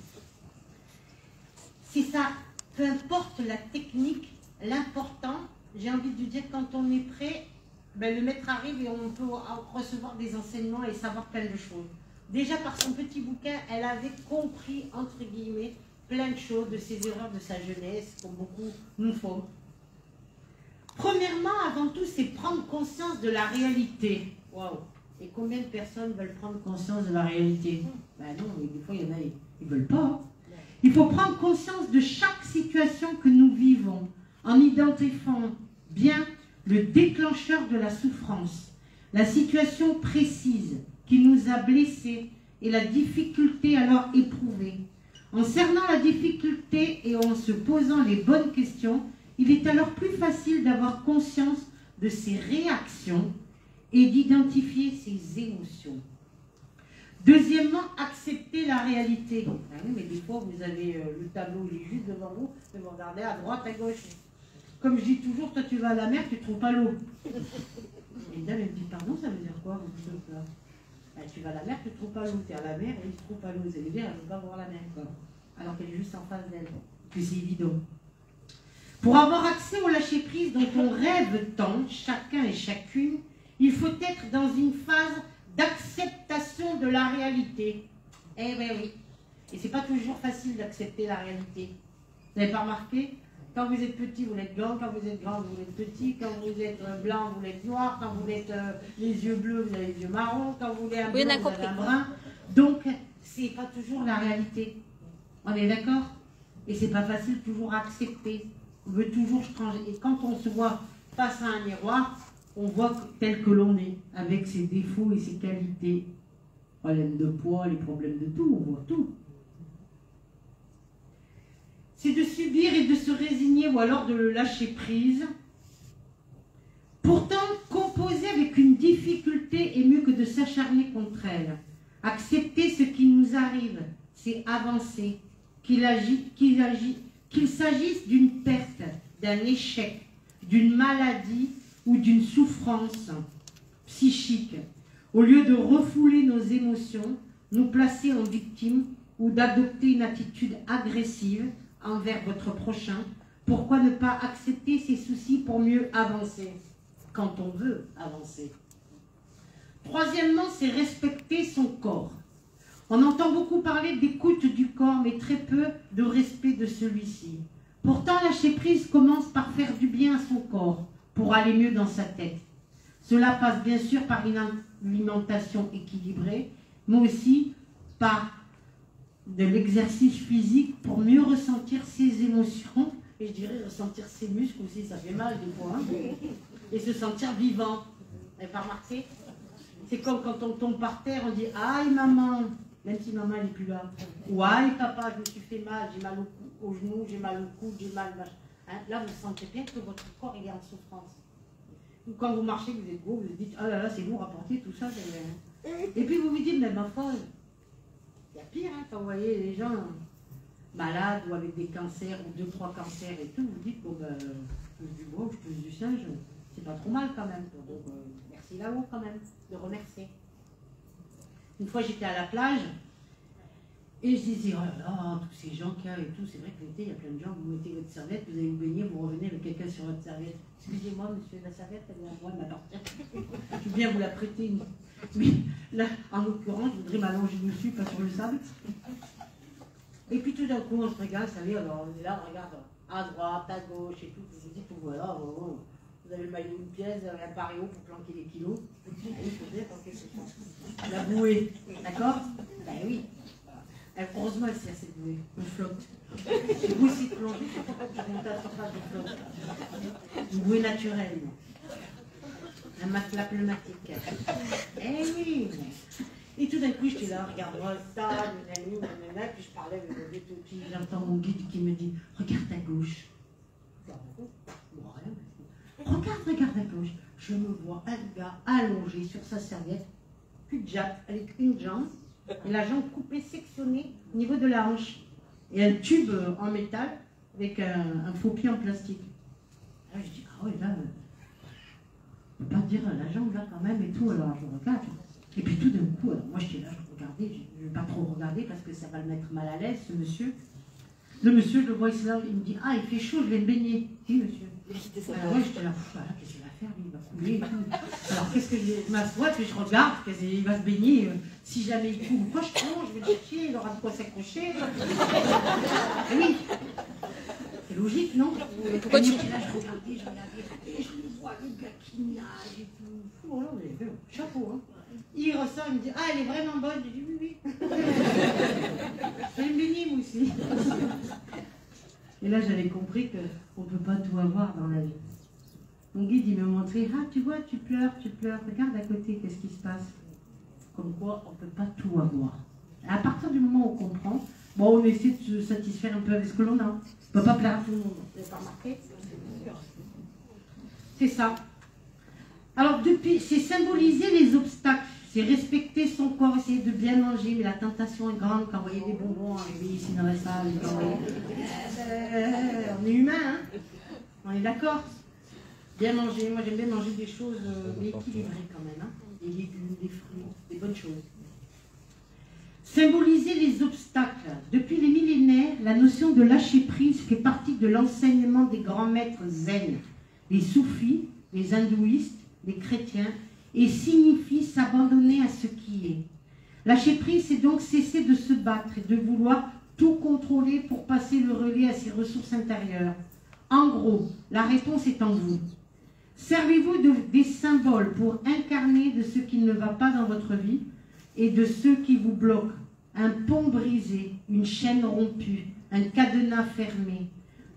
C'est ça, peu importe la technique, l'important, j'ai envie de dire, quand on est prêt, ben, le maître arrive et on peut recevoir des enseignements et savoir plein de choses. Déjà par son petit bouquin, elle avait compris, entre guillemets, plein de choses de ses erreurs de sa jeunesse, comme beaucoup nous font. Premièrement, avant tout, c'est prendre conscience de la réalité. Waouh! Et combien de personnes veulent prendre conscience de la réalité? Ben non, mais des fois, il y en a, ils ne veulent pas. Hein. Il faut prendre conscience de chaque situation que nous vivons, en identifiant bien le déclencheur de la souffrance, la situation précise qui nous a blessés et la difficulté alors éprouvée. En cernant la difficulté et en se posant les bonnes questions, il est alors plus facile d'avoir conscience de ses réactions et d'identifier ses émotions. Deuxièmement, accepter la réalité. Ah oui, mais des fois, vous avez le tableau, il est juste devant vous, et vous regardez à droite, à gauche. Comme je dis toujours, toi tu vas à la mer, tu ne trouves pas l'eau. Et une dame, elle me dit, pardon, ça veut dire quoi, vous là? Ben, tu vas à la mer, tu ne trouves pas l'eau, tu es à la mer, et il ne trouve pas l'eau. Ça veut dire, elle ne veut pas voir la mer, quoi. Alors qu'elle est juste en face d'elle. Puis c'est évident. Pour avoir accès au lâcher-prise dont on rêve tant, chacun et chacune, il faut être dans une phase d'acceptation de la réalité. Eh bien oui. Et c'est pas toujours facile d'accepter la réalité. Vous n'avez pas remarqué? Quand vous êtes petit, vous êtes blanc. Quand vous êtes grand, vous êtes petit. Quand vous êtes blanc, vous êtes noir. Quand vous êtes les yeux bleus, vous avez les yeux marrons. Quand vous êtes un bleu, vous avez un brun. Donc, c'est pas toujours la réalité. On est d'accord? Et c'est pas facile toujours à accepter. On veut toujours changer. Et quand on se voit face à un miroir, on voit tel que l'on est, avec ses défauts et ses qualités. Problèmes de poids, les problèmes de tout, on voit tout. C'est de subir et de se résigner ou alors de le lâcher prise. Pourtant, composer avec une difficulté est mieux que de s'acharner contre elle. Accepter ce qui nous arrive, c'est avancer. Qu'il s'agisse d'une perte, d'un échec, d'une maladie ou d'une souffrance psychique. Au lieu de refouler nos émotions, nous placer en victime ou d'adopter une attitude agressive, envers votre prochain? Pourquoi ne pas accepter ses soucis pour mieux avancer, quand on veut avancer? Troisièmement, c'est respecter son corps. On entend beaucoup parler d'écoute du corps, mais très peu de respect de celui-ci. Pourtant, lâcher prise commence par faire du bien à son corps, pour aller mieux dans sa tête. Cela passe bien sûr par une alimentation équilibrée, mais aussi par de l'exercice physique pour mieux ressentir ses émotions, et je dirais ressentir ses muscles aussi, ça fait mal des fois, hein, et se sentir vivant. Vous n'avez pas remarqué? C'est comme quand on tombe par terre, on dit « Aïe maman », même si maman n'est plus là. Ou « Aïe papa, je me suis fait mal, j'ai mal au genou, j'ai mal au coude, j'ai mal... » hein, là, vous sentez bien que votre corps est en souffrance. Ou quand vous marchez, vous êtes gros, vous vous dites « Oh là là, c'est lourd à porter, tout ça. » Et puis vous vous dites « Mais ma foi, il y a pire, hein, quand vous voyez les gens malades ou avec des cancers, ou 2-3 cancers et tout, vous dites « Bon, ben, je pose du bois, je pose du singe, c'est pas trop mal quand même. » Donc, merci là-haut quand même, de remercier. Une fois, j'étais à la plage, et je disais, oh là là, tous ces gens qu'il y a et tout, c'est vrai que l'été, il y a plein de gens, vous mettez votre serviette, vous allez vous baigner, vous revenez avec quelqu'un sur votre serviette. Excusez-moi, monsieur, la serviette, elle est à moi, elle m'appartient. Je viens vous la prêter. Mais là, en l'occurrence, je voudrais m'allonger dessus, pas sur le sable. Et puis tout d'un coup, on se regarde, vous savez, alors on est là, on regarde à droite, à gauche et tout, vous vous dites, voilà, vous avez le maillot de pièce, un paréo pour planquer les kilos. Il faut bien planquer ce temps. La bouée, d'accord? Ben oui. Heureusement, elle sait assez de bouée. On flotte. J'ai beau essayer de plonger, je ne sais pas que je monte à la surface, je flotte. Une bouée naturelle. Un matelas pneumatique. Eh oui. Et tout d'un coup, j'étais là, regarde-moi ça, nanana, puis je parlais avec le guide, puis j'entends mon guide qui me dit, regarde à gauche. Regarde à gauche. Je me vois un gars allongé sur sa serviette, plus de jatte, avec une jambe, et la jambe coupée, sectionnée au niveau de la hanche. Et un tube en métal avec un faux pied en plastique. Alors je dis, ah ouais, là, on peut pas dire la jambe là quand même et tout, alors je regarde. Et puis tout d'un coup, alors moi j'étais là, je regardais, je ne vais pas trop regarder parce que ça va le mettre mal à l'aise, ce monsieur. Le monsieur, je le vois, il me dit, ah, il fait chaud, je vais me baigner. Oui, monsieur. Alors moi, j'étais là, voilà, qu'est-ce qu'il va faire, lui, il va couler et tout. Alors qu'est-ce que je m'assois, puis je regarde, il va se baigner. Si jamais il coule, quoi, je plonge, je vais dire, tiens, il aura de quoi s'accrocher. Oui. C'est logique, non? Pourquoi tu... Là, je regardais, et je le vois, le gars qui nage et tout. Oh là, mais chapeau, hein. Il ressort, il me dit, ah, elle est vraiment bonne. Je dis, oui, oui. Je vais me baigner, moi aussi. Et là, j'avais compris qu'on ne peut pas tout avoir dans la vie. Mon guide, il m'a montré, ah, tu vois, tu pleures, regarde à côté, qu'est-ce qui se passe? Comme quoi, on ne peut pas tout avoir. À partir du moment où on comprend, bon, on essaie de se satisfaire un peu avec ce que l'on a. On ne peut pas plaire à tout le monde. Vous n'avez pas remarqué? C'est ça. Alors, c'est symboliser les obstacles. C'est respecter son corps, essayer de bien manger, mais la tentation est grande quand vous voyez des bonbons arriver ici dans la salle. On est humain, hein? On est d'accord? Bien manger, moi j'aime bien manger des choses équilibrées quand même, hein? Des légumes, des fruits, des bonnes choses. Symboliser les obstacles. Depuis les millénaires, la notion de lâcher prise fait partie de l'enseignement des grands maîtres zen, les soufis, les hindouistes, les chrétiens, et signifie s'abandonner à ce qui est. Lâcher prise, c'est donc cesser de se battre et de vouloir tout contrôler pour passer le relais à ses ressources intérieures. En gros, la réponse est en vous. Servez-vous des symboles pour incarner de ce qui ne va pas dans votre vie et de ceux qui vous bloquent. Un pont brisé, une chaîne rompue, un cadenas fermé,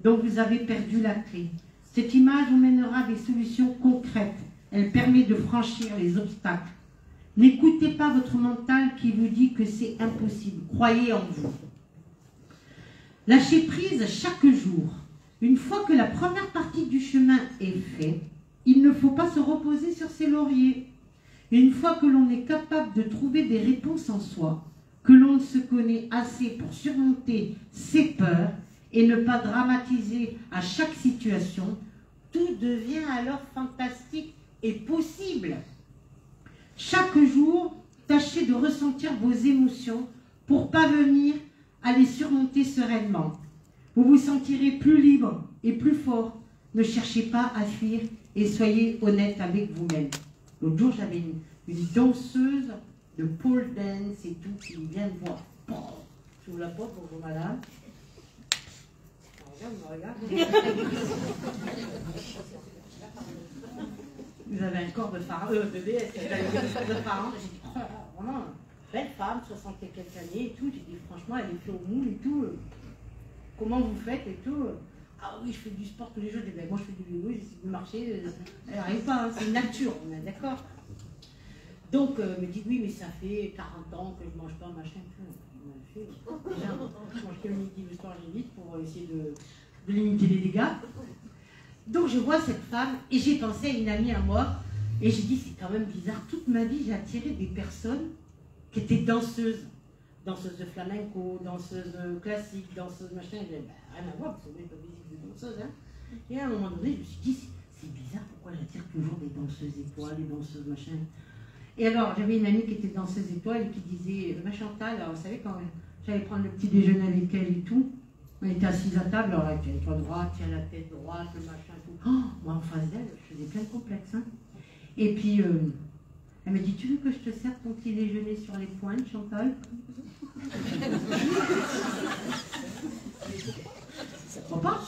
dont vous avez perdu la clé. Cette image vous mènera à des solutions concrètes. Elle permet de franchir les obstacles. N'écoutez pas votre mental qui vous dit que c'est impossible. Croyez en vous. Lâchez prise chaque jour. Une fois que la première partie du chemin est faite, il ne faut pas se reposer sur ses lauriers. Une fois que l'on est capable de trouver des réponses en soi, que l'on se connaît assez pour surmonter ses peurs et ne pas dramatiser à chaque situation, tout devient alors fantastique et possible. Chaque jour, tâchez de ressentir vos émotions pour parvenir à les surmonter sereinement. Vous vous sentirez plus libre et plus fort. Ne cherchez pas à fuir et soyez honnête avec vous-même. L'autre jour, j'avais une danseuse de pole dance et tout qui vient me voir. J'ouvre la porte, bonjour madame. Regarde. Vous avez un corps de pharaon, de déesse, vous avez un corps de pharaon. J'ai dit, oh, vraiment, belle femme, 60 et quelques années et tout. J'ai dit, franchement, elle est fait au moule et tout. Comment vous faites et tout? Ah oui, je fais du sport tous les jours. Je dis, ben, moi, je fais du vélo, j'essaie de marcher. Elle n'arrive pas, hein, c'est une nature, on est d'accord? Donc, elle me dit, oui, mais ça fait 40 ans que je ne mange pas, machin. Déjà, je mange que le midi, le soir, j'évite pour essayer de limiter les dégâts. Donc, je vois cette femme et j'ai pensé à une amie à moi et j'ai dit, c'est quand même bizarre. Toute ma vie, j'ai attiré des personnes qui étaient danseuses. Danseuses de flamenco, danseuses classiques, danseuses machin. J'ai dit, rien à voir, parce que vous n'êtes pas visible de danseuse. Hein. Et à un moment donné, je me suis dit, c'est bizarre, pourquoi j'attire toujours des danseuses étoiles, des danseuses machin. Et alors, j'avais une amie qui était danseuse étoile et qui disait, ma Chantal, alors, vous savez, quand j'allais prendre le petit déjeuner avec elle et tout, on était assises à table, alors là, tiens-toi droite, tiens la tête droite, le machin, tout. Oh, moi, en face d'elle, je faisais plein de complexes. Hein. Et puis, elle me dit, tu veux que je te serve ton petit déjeuner sur les pointes, Chantal? Ça prend pas.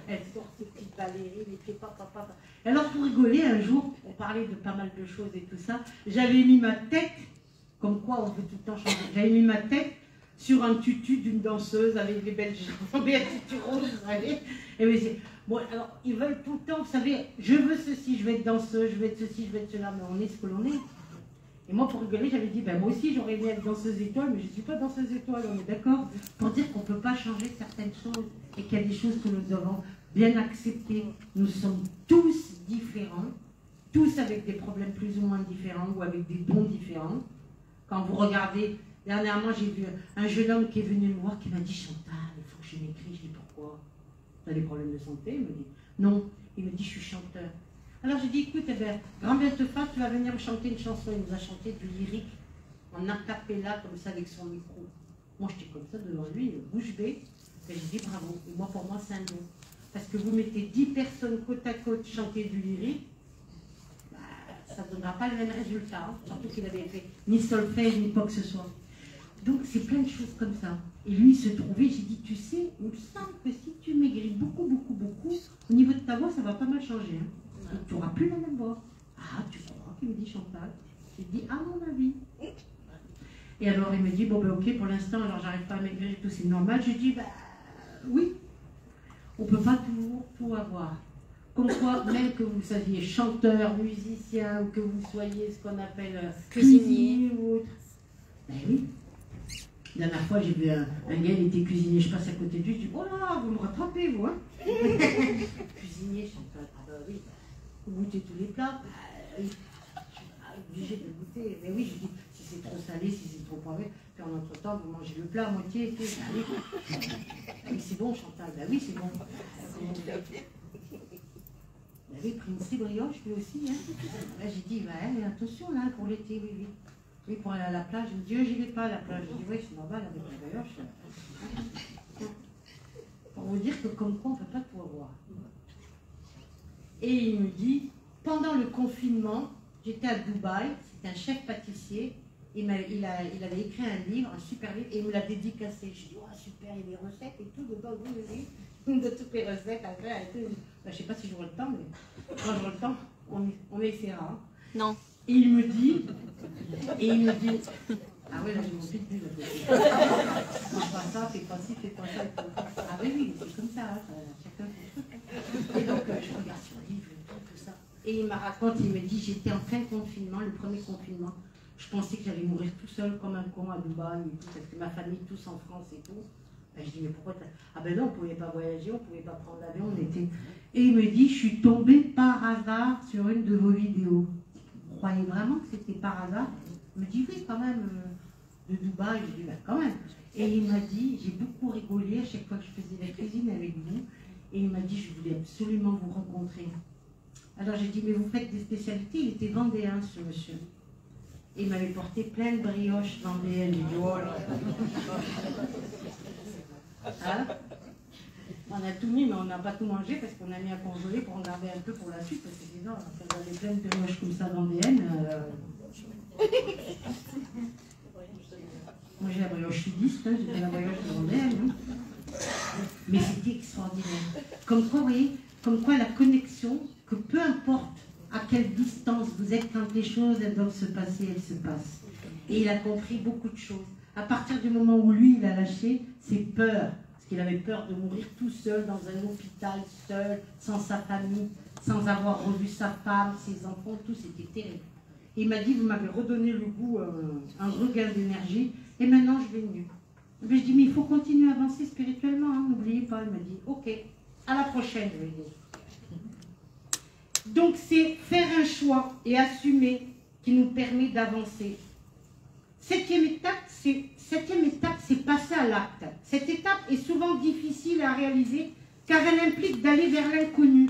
Elle sort ses petites ballerines, les pieds, papa. Alors, pour rigoler, un jour, on parlait de pas mal de choses et tout ça, j'avais mis ma tête, comme quoi on peut tout le temps changer, j'avais mis ma tête sur un tutu d'une danseuse avec des belles jambes et un tutu rose, vous savez. Et me disait, bon, alors, ils veulent tout le temps, vous savez, je veux ceci, je veux être danseuse, je veux être ceci, je veux être cela, mais on est ce que l'on est. Et moi, pour rigoler, j'avais dit, ben moi aussi, j'aurais aimé être danseuse étoile, mais je ne suis pas danseuse étoile, on est d'accord? Pour dire qu'on ne peut pas changer certaines choses et qu'il y a des choses que nous devons bien accepter. Nous sommes tous différents, tous avec des problèmes plus ou moins différents ou avec des dons différents. Quand vous regardez, dernièrement, j'ai vu un jeune homme qui est venu me voir qui m'a dit, Chantal, il faut que je m'écris. Je dis, pourquoi? Tu as des problèmes de santé? Il me dit, non. Il me dit, je suis chanteur. Alors j'ai dit, écoute, eh ben, grand bien te fasse, tu vas venir me chanter une chanson. Il nous a chanté du lyrique en acapella comme ça avec son micro. Moi j'étais comme ça devant lui, bouche bée, et j'ai dit bravo. Et moi pour moi c'est un don. Parce que vous mettez 10 personnes côte à côte chanter du lyrique, bah, ça ne donnera pas le même résultat. Hein. Surtout qu'il n'avait fait ni solfège ni quoi que ce soit. Donc c'est plein de choses comme ça. Et lui il se trouvait, j'ai dit, tu sais, il me semble que si tu maigris beaucoup, au niveau de ta voix ça va pas mal changer. Hein. Donc, tu n'auras plus la même voix. Ah, tu crois qu'il me dit Chantal? J'ai dit, à mon avis. Et alors, il me dit, bon, ben ok, pour l'instant, alors j'arrive pas à maigrir et tout, c'est normal. Je dis, bah, oui. On ne peut pas toujours tout avoir. Comme quoi, même que vous soyez chanteur, musicien, ou que vous soyez ce qu'on appelle cuisinier ou autre. Ben oui. La dernière fois, j'ai vu un gars, il était cuisinier, je passe à côté de lui, je dis, oh là, vous me rattrapez, vous, hein? Cuisinier, Chantal, ah ben oui. Vous goûtez tous les plats, je suis obligée de goûter. Mais oui, je dis, si c'est trop salé, si c'est trop poivré, puis en entre-temps, vous mangez le plat à moitié. Et tout. Oui, c'est bon, Chantal. Ben oui, c'est bon. Ben oui, Prince brioche, lui aussi. Hein. Là, j'ai dit, ben, attention, là, pour l'été, oui. Oui, pour aller à la plage, je me dis, j'y vais pas à la plage. Je dis, oui, c'est normal avec la brioche. Pour vous dire que comme quoi, on ne peut pas tout avoir. Et il me dit, pendant le confinement, j'étais à Dubaï, c'était un chef pâtissier, il avait écrit un livre, un super livre, et il me l'a dédicacé. Je dis, oh super, il y a des recettes et tout dedans, oui, de toutes les recettes à faire et tout. Ben, je ne sais pas si j'aurai le temps, mais quand j'aurai le temps, on essaiera. Hein. Non. Et il me dit, ah ouais, là j'ai mon pitbull. Fais pas ça, fais pas ci, fais pas ça. Ah oui, c'est comme ça, hein, chacun son truc. Et donc, je regarde sur le livre, tout ça. Et il me raconte, il me dit, j'étais en plein confinement, le premier confinement. Je pensais que j'allais mourir tout seul comme un con à Dubaï, et tout, parce que ma famille, tous en France et tout. Ben, je dis, mais pourquoi ah ben non, on ne pouvait pas voyager, on ne pouvait pas prendre l'avion, on était... Et il me dit, je suis tombée par hasard sur une de vos vidéos. Vous croyez vraiment que c'était par hasard? Il me dit, oui, quand même, de Dubaï. Je dis, ben quand même. Et il m'a dit, j'ai beaucoup rigolé à chaque fois que je faisais la cuisine avec vous. Et il m'a dit, je voulais absolument vous rencontrer. Alors j'ai dit, mais vous faites des spécialités? Il était vendéen, ce monsieur. Et il m'avait porté plein de brioches vendéennes. J'ai dit, oh là. Hein? On a tout mis, mais on n'a pas tout mangé parce qu'on a mis à congeler pour en garder un peu pour la suite. Parce que sinon, quand on avait plein de brioches comme ça dans des haines. Moi, j'ai la brioche sudiste, hein, j'ai pas la brioche vendéenne. Hein. Mais c'était extraordinaire. Comme quoi, vous voyez, comme quoi la connexion, que peu importe à quelle distance vous êtes quand les choses elles doivent se passer, elles se passent. Et il a compris beaucoup de choses. À partir du moment où lui, il a lâché ses peurs, parce qu'il avait peur de mourir tout seul dans un hôpital, seul, sans sa famille, sans avoir revu sa femme, ses enfants, tout, c'était terrible. Et il m'a dit, vous m'avez redonné le goût, un regain d'énergie, et maintenant je vais mieux. Mais je dis, mais il faut continuer à avancer spirituellement, hein, n'oubliez pas. Il m'a dit, ok, à la prochaine, je lui ai dit. Donc c'est faire un choix et assumer qui nous permet d'avancer. Septième étape, c'est passer à l'acte. Cette étape est souvent difficile à réaliser car elle implique d'aller vers l'inconnu.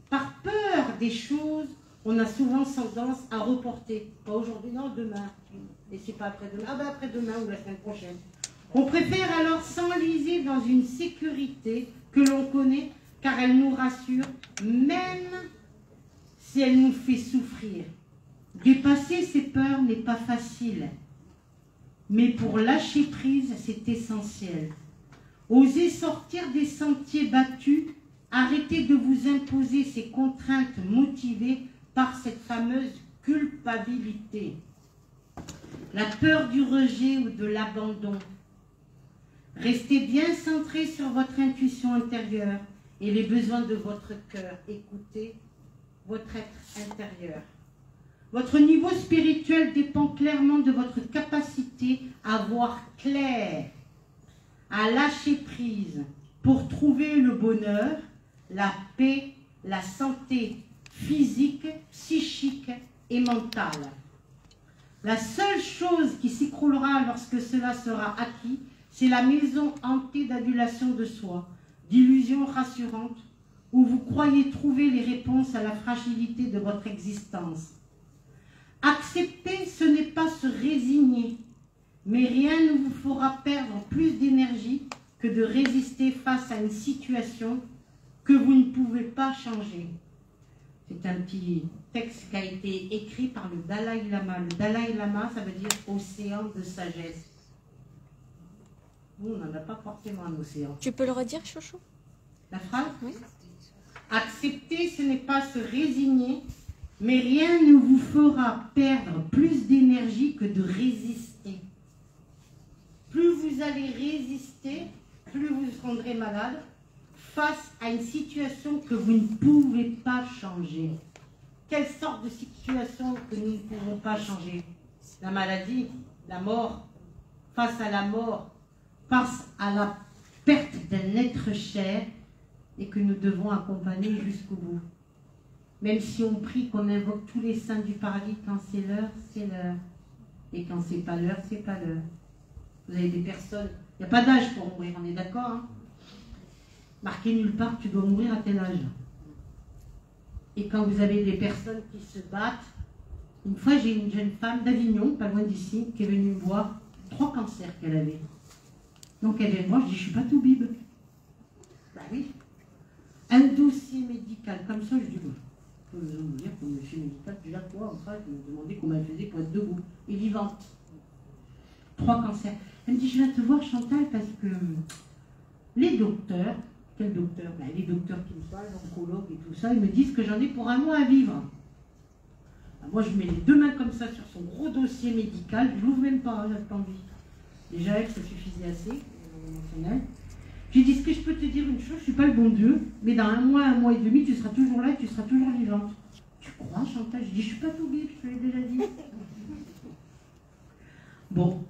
Par peur des choses, on a souvent tendance à reporter. Pas aujourd'hui, non, demain. Et c'est pas après-demain. Ah ben après-demain ou la semaine prochaine. On préfère alors s'enliser dans une sécurité que l'on connaît car elle nous rassure, même si elle nous fait souffrir. Dépasser ces peurs n'est pas facile. Mais pour lâcher prise, c'est essentiel. Osez sortir des sentiers battus, arrêtez de vous imposer ces contraintes motivées par cette fameuse culpabilité. La peur du rejet ou de l'abandon. Restez bien centré sur votre intuition intérieure et les besoins de votre cœur. Écoutez votre être intérieur. Votre niveau spirituel dépend clairement de votre capacité à voir clair, à lâcher prise pour trouver le bonheur, la paix, la santé physique, psychique et mentale. La seule chose qui s'écroulera lorsque cela sera acquis, c'est la maison hantée d'adulation de soi, d'illusions rassurantes, où vous croyez trouver les réponses à la fragilité de votre existence. Accepter, ce n'est pas se résigner, mais rien ne vous fera perdre plus d'énergie que de résister face à une situation que vous ne pouvez pas changer. C'est un petit texte qui a été écrit par le Dalai Lama. Le Dalai Lama, ça veut dire océan de sagesse. Nous, on n'en a pas forcément un océan. Tu peux le redire, Chouchou? La phrase? Oui. Accepter, ce n'est pas se résigner, mais rien ne vous fera perdre plus d'énergie que de résister. Plus vous allez résister, plus vous rendrez malade face à une situation que vous ne pouvez pas changer. Quelle sorte de situation que nous ne pouvons pas changer? La maladie, la mort, face à la mort, face à la perte d'un être cher et que nous devons accompagner jusqu'au bout. Même si on prie, qu'on invoque tous les saints du paradis, quand c'est l'heure, c'est l'heure. Et quand c'est pas l'heure, c'est pas l'heure. Vous avez des personnes, il n'y a pas d'âge pour mourir, on est d'accord, hein? Marqué nulle part, tu dois mourir à tel âge. Et quand vous avez des personnes qui se battent, une fois j'ai une jeune femme d'Avignon, pas loin d'ici, qui est venue me voir, 3 cancers qu'elle avait. Donc elle vient me voir, je dis, je suis pas tout bib. Bah oui. Un dossier médical, comme ça, je dis, bon, je peux vous dire, comme monsieur médical, déjà quoi, enfin, je me demandais comment elle faisait pour être debout et vivante. 3 cancers. Elle me dit, je viens te voir, Chantal, parce que les docteurs, quel docteur? Ben, les docteurs qui me soignent, l'oncologue et tout ça, ils me disent que j'en ai pour 1 mois à vivre. Ben, moi, je mets les 2 mains comme ça sur son gros dossier médical, je l'ouvre même pas, j'ai pas envie. Déjà, elle, ça suffisait assez, émotionnel. J'ai dit, ce que je peux te dire une chose, je ne suis pas le bon Dieu, mais dans 1 mois et demi, tu seras toujours là et tu seras toujours vivante. Tu crois, Chantal? Je dis, je ne suis pas tout bib, je te l'ai déjà dit. Bon,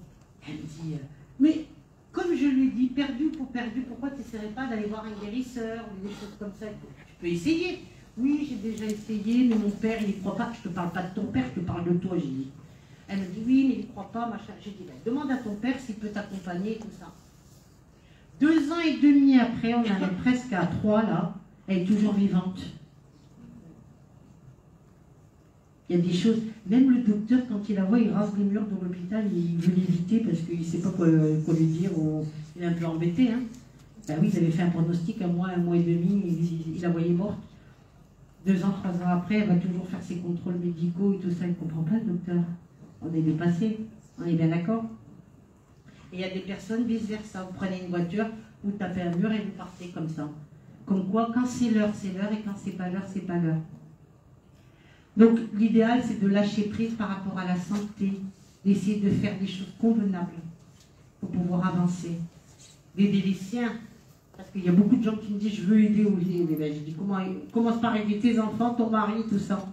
elle me dit, mais comme je lui ai dit, perdu pour perdu, pourquoi tu n'essaierais pas d'aller voir un guérisseur ou des choses comme ça? Tu peux essayer. Oui, j'ai déjà essayé, mais mon père, il n'y croit pas. Je ne te parle pas de ton père, je te parle de toi, j'ai dit. Elle me dit, oui, mais il ne croit pas, machin. J'ai dit, ben, demande à ton père s'il peut t'accompagner et tout ça. 2 ans et demi après, on arrive presque à 3 là, elle est toujours vivante. Il y a des choses, même le docteur, quand il la voit, il rase les murs de l'hôpital, il veut l'éviter parce qu'il ne sait pas quoi lui dire, ou il est un peu embêté. Hein. Ben oui, ils avaient fait un pronostic, un mois et demi, il la voyait morte. 2 ans, 3 ans après, elle va toujours faire ses contrôles médicaux et tout ça. Il ne comprend pas, le docteur. On est dépassé. On est bien d'accord? Et il y a des personnes vice-versa. Vous prenez une voiture, vous tapez un mur et vous partez comme ça. Comme quoi, quand c'est l'heure, c'est l'heure, et quand c'est pas l'heure, c'est pas l'heure. Donc, l'idéal, c'est de lâcher prise par rapport à la santé, d'essayer de faire des choses convenables pour pouvoir avancer, d'aider les siens. Parce qu'il y a beaucoup de gens qui me disent, je veux aider Olivier. Mais ben, je dis, commence par aider tes enfants, ton mari, tout ça.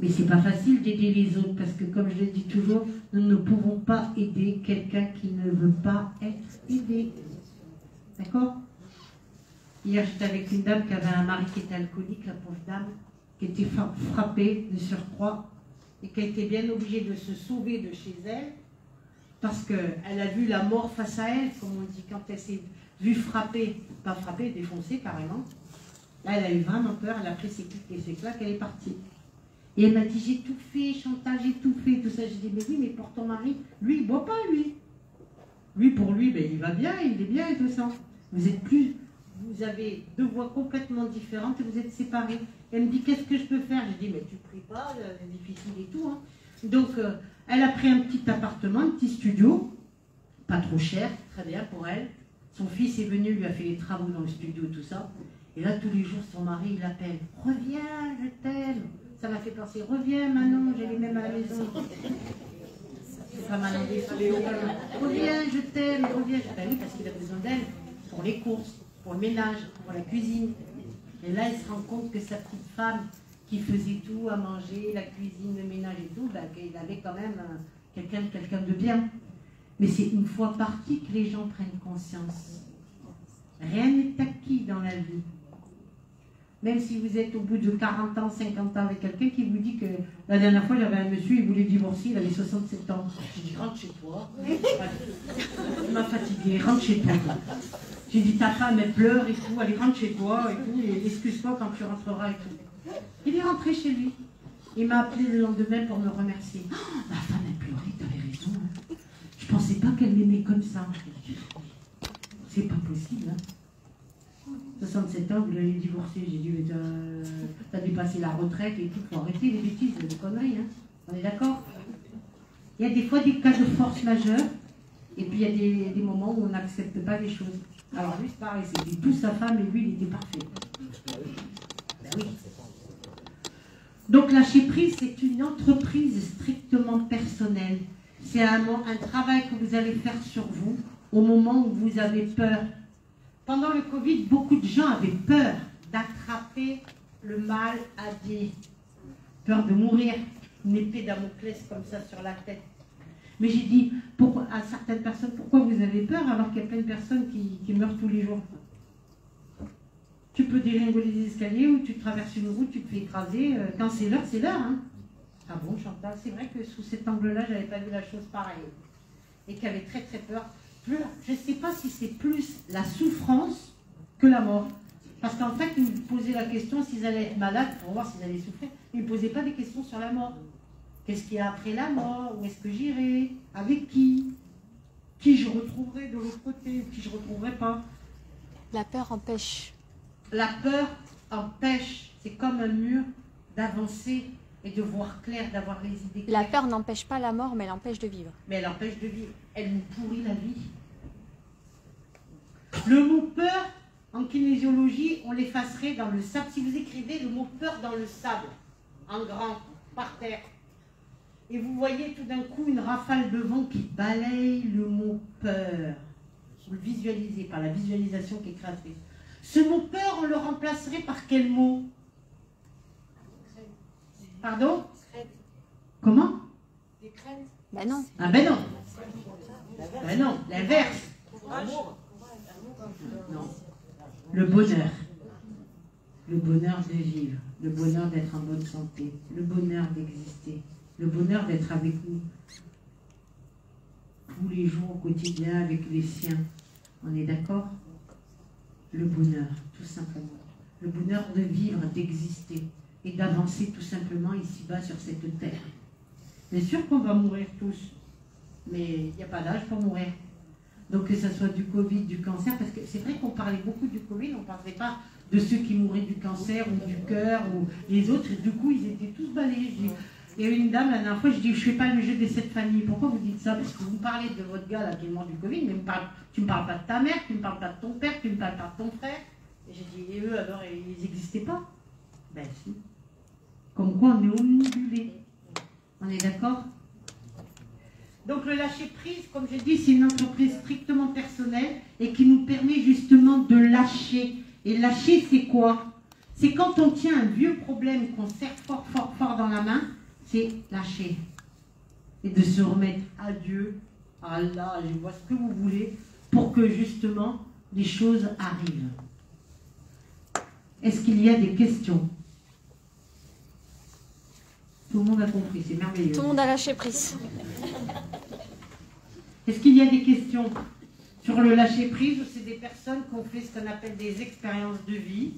Mais c'est pas facile d'aider les autres, parce que comme je le dis toujours, nous ne pouvons pas aider quelqu'un qui ne veut pas être aidé. D'accord? Hier, j'étais avec une dame qui avait un mari qui était alcoolique, la pauvre dame, qui était frappée de surcroît, et qui a été bien obligée de se sauver de chez elle, parce qu'elle a vu la mort face à elle, comme on dit, quand elle s'est vue frapper, pas frapper, défoncée carrément. Là, elle a eu vraiment peur, elle a pris ses clics et ses claques, elle est partie. Et elle m'a dit, j'ai tout fait, Chantal, j'ai tout fait, tout ça. J'ai dit, mais oui, mais pour ton mari, lui, il ne boit pas, lui. Lui, pour lui, ben, il va bien, il est bien et tout ça. Vous avez 2 voies complètement différentes et vous êtes séparés. Elle me dit, qu'est-ce que je peux faire? J'ai dit, mais tu pries pas, c'est difficile et tout. Hein. Donc, elle a pris un petit appartement, un petit studio, pas trop cher, très bien pour elle. Son fils est venu, lui a fait les travaux dans le studio, tout ça. Et là, tous les jours, son mari, il l'appelle. Reviens, je t'aime. Ça m'a fait penser, reviens Manon, j'ai les mêmes à la maison. C'est pas Manon des Fléaux. Reviens, je t'aime, reviens. Ben oui, parce qu'il a besoin d'elle pour les courses, pour le ménage, pour la cuisine. Et là, il se rend compte que sa petite femme qui faisait tout, à manger, la cuisine, le ménage et tout, ben, qu'il avait quand même quelqu'un de bien. Mais c'est une fois parti que les gens prennent conscience. Rien n'est acquis dans la vie. Même si vous êtes au bout de 40 ans, 50 ans avec quelqu'un qui vous dit que la dernière fois, j'avais un monsieur, il voulait divorcer, il avait 67 ans. J'ai dit, rentre chez toi. Il m'a fatigué, rentre chez toi. J'ai dit, ta femme, elle pleure et tout, allez, rentre chez toi et tout, et excuse-toi quand tu rentreras et tout. Il est rentré chez lui. Il m'a appelé le lendemain pour me remercier. Oh, ma femme, elle pleurait, t'avais raison. Hein. Je pensais pas qu'elle m'aimait comme ça. C'est pas possible, hein. 67 ans, vous l'avez divorcé. J'ai dit, mais t'as dépassé la retraite et tout. Faut arrêter les bêtises, les conneries. Hein. On est d'accord? Il y a des fois des cas de force majeure. Et puis il y a des moments où on n'accepte pas les choses. Alors lui, c'est pareil. C'était tout sa femme et lui, il était parfait. Ben oui. Donc lâcher prise, c'est une entreprise strictement personnelle. C'est un travail que vous allez faire sur vous au moment où vous avez peur. Pendant le Covid, beaucoup de gens avaient peur d'attraper le mal à dire. Peur de mourir, une épée Damoclès comme ça sur la tête. Mais j'ai dit à certaines personnes, pourquoi vous avez peur alors qu'il y a plein de personnes qui meurent tous les jours? Tu peux dégringoler les escaliers ou tu traverses une route, tu te fais écraser. Quand c'est l'heure, c'est l'heure. Hein. Ah bon, Chantal, c'est vrai que sous cet angle-là, je n'avais pas vu la chose pareille. Et qui avait très très peur. Je ne sais pas si c'est plus la souffrance que la mort. Parce qu'en fait, ils me posaient la question s'ils allaient être malades pour voir s'ils allaient souffrir. Ils ne me posaient pas des questions sur la mort. Qu'est-ce qu'il y a après la mort? Où est-ce que j'irai? Avec qui? Qui je retrouverai de l'autre côté? Qui je ne retrouverai pas? La peur empêche. La peur empêche. C'est comme un mur d'avancer et de voir clair, d'avoir les idées claires. La peur n'empêche pas la mort, mais elle empêche de vivre. Mais elle empêche de vivre. Elle nous pourrit la vie. Le mot peur, en kinésiologie, on l'effacerait dans le sable. Si vous écrivez le mot peur dans le sable, en grand, par terre, et vous voyez tout d'un coup une rafale de vent qui balaye le mot peur. Vous le visualisez par la visualisation qui est créatrice. Ce mot peur, on le remplacerait par quel mot? Pardon? Comment? Ben non. Ah ben non. Ben non, l'inverse. Non. Le bonheur. Le bonheur de vivre. Le bonheur d'être en bonne santé. Le bonheur d'exister. Le bonheur d'être avec nous. Tous les jours au quotidien avec les siens. On est d'accord? Le bonheur, tout simplement. Le bonheur de vivre, d'exister. Et d'avancer tout simplement ici-bas sur cette terre. Bien sûr qu'on va mourir tous, mais il n'y a pas d'âge pour mourir. Donc que ce soit du Covid, du cancer, parce que c'est vrai qu'on parlait beaucoup du Covid, on ne parlait pas de ceux qui mouraient du cancer ou du cœur ou les autres, et du coup ils étaient tous balayés. Il y a une dame la dernière fois, je dis, je ne fais pas le jeu des 7 familles. Pourquoi vous dites ça? Parce que vous me parlez de votre gars là qui est mort du Covid, mais tu ne me parles pas de ta mère, tu ne me parles pas de ton père, tu ne me parles pas de ton frère. Et j'ai dit, et eux alors ils n'existaient pas? Ben si. Comme quoi on est omnibulé. On est d'accord? Donc le lâcher-prise, comme je dis, c'est une entreprise strictement personnelle et qui nous permet justement de lâcher. Et lâcher, c'est quoi? C'est quand on tient un vieux problème qu'on serre fort, fort, fort dans la main, c'est lâcher. Et de se remettre à Dieu, à Allah, je vois ce que vous voulez, pour que justement les choses arrivent. Est-ce qu'il y a des questions? Tout le monde a compris, c'est merveilleux. Tout le monde a lâché prise. Est-ce qu'il y a des questions sur le lâcher-prise ou c'est des personnes qui ont fait ce qu'on appelle des expériences de vie?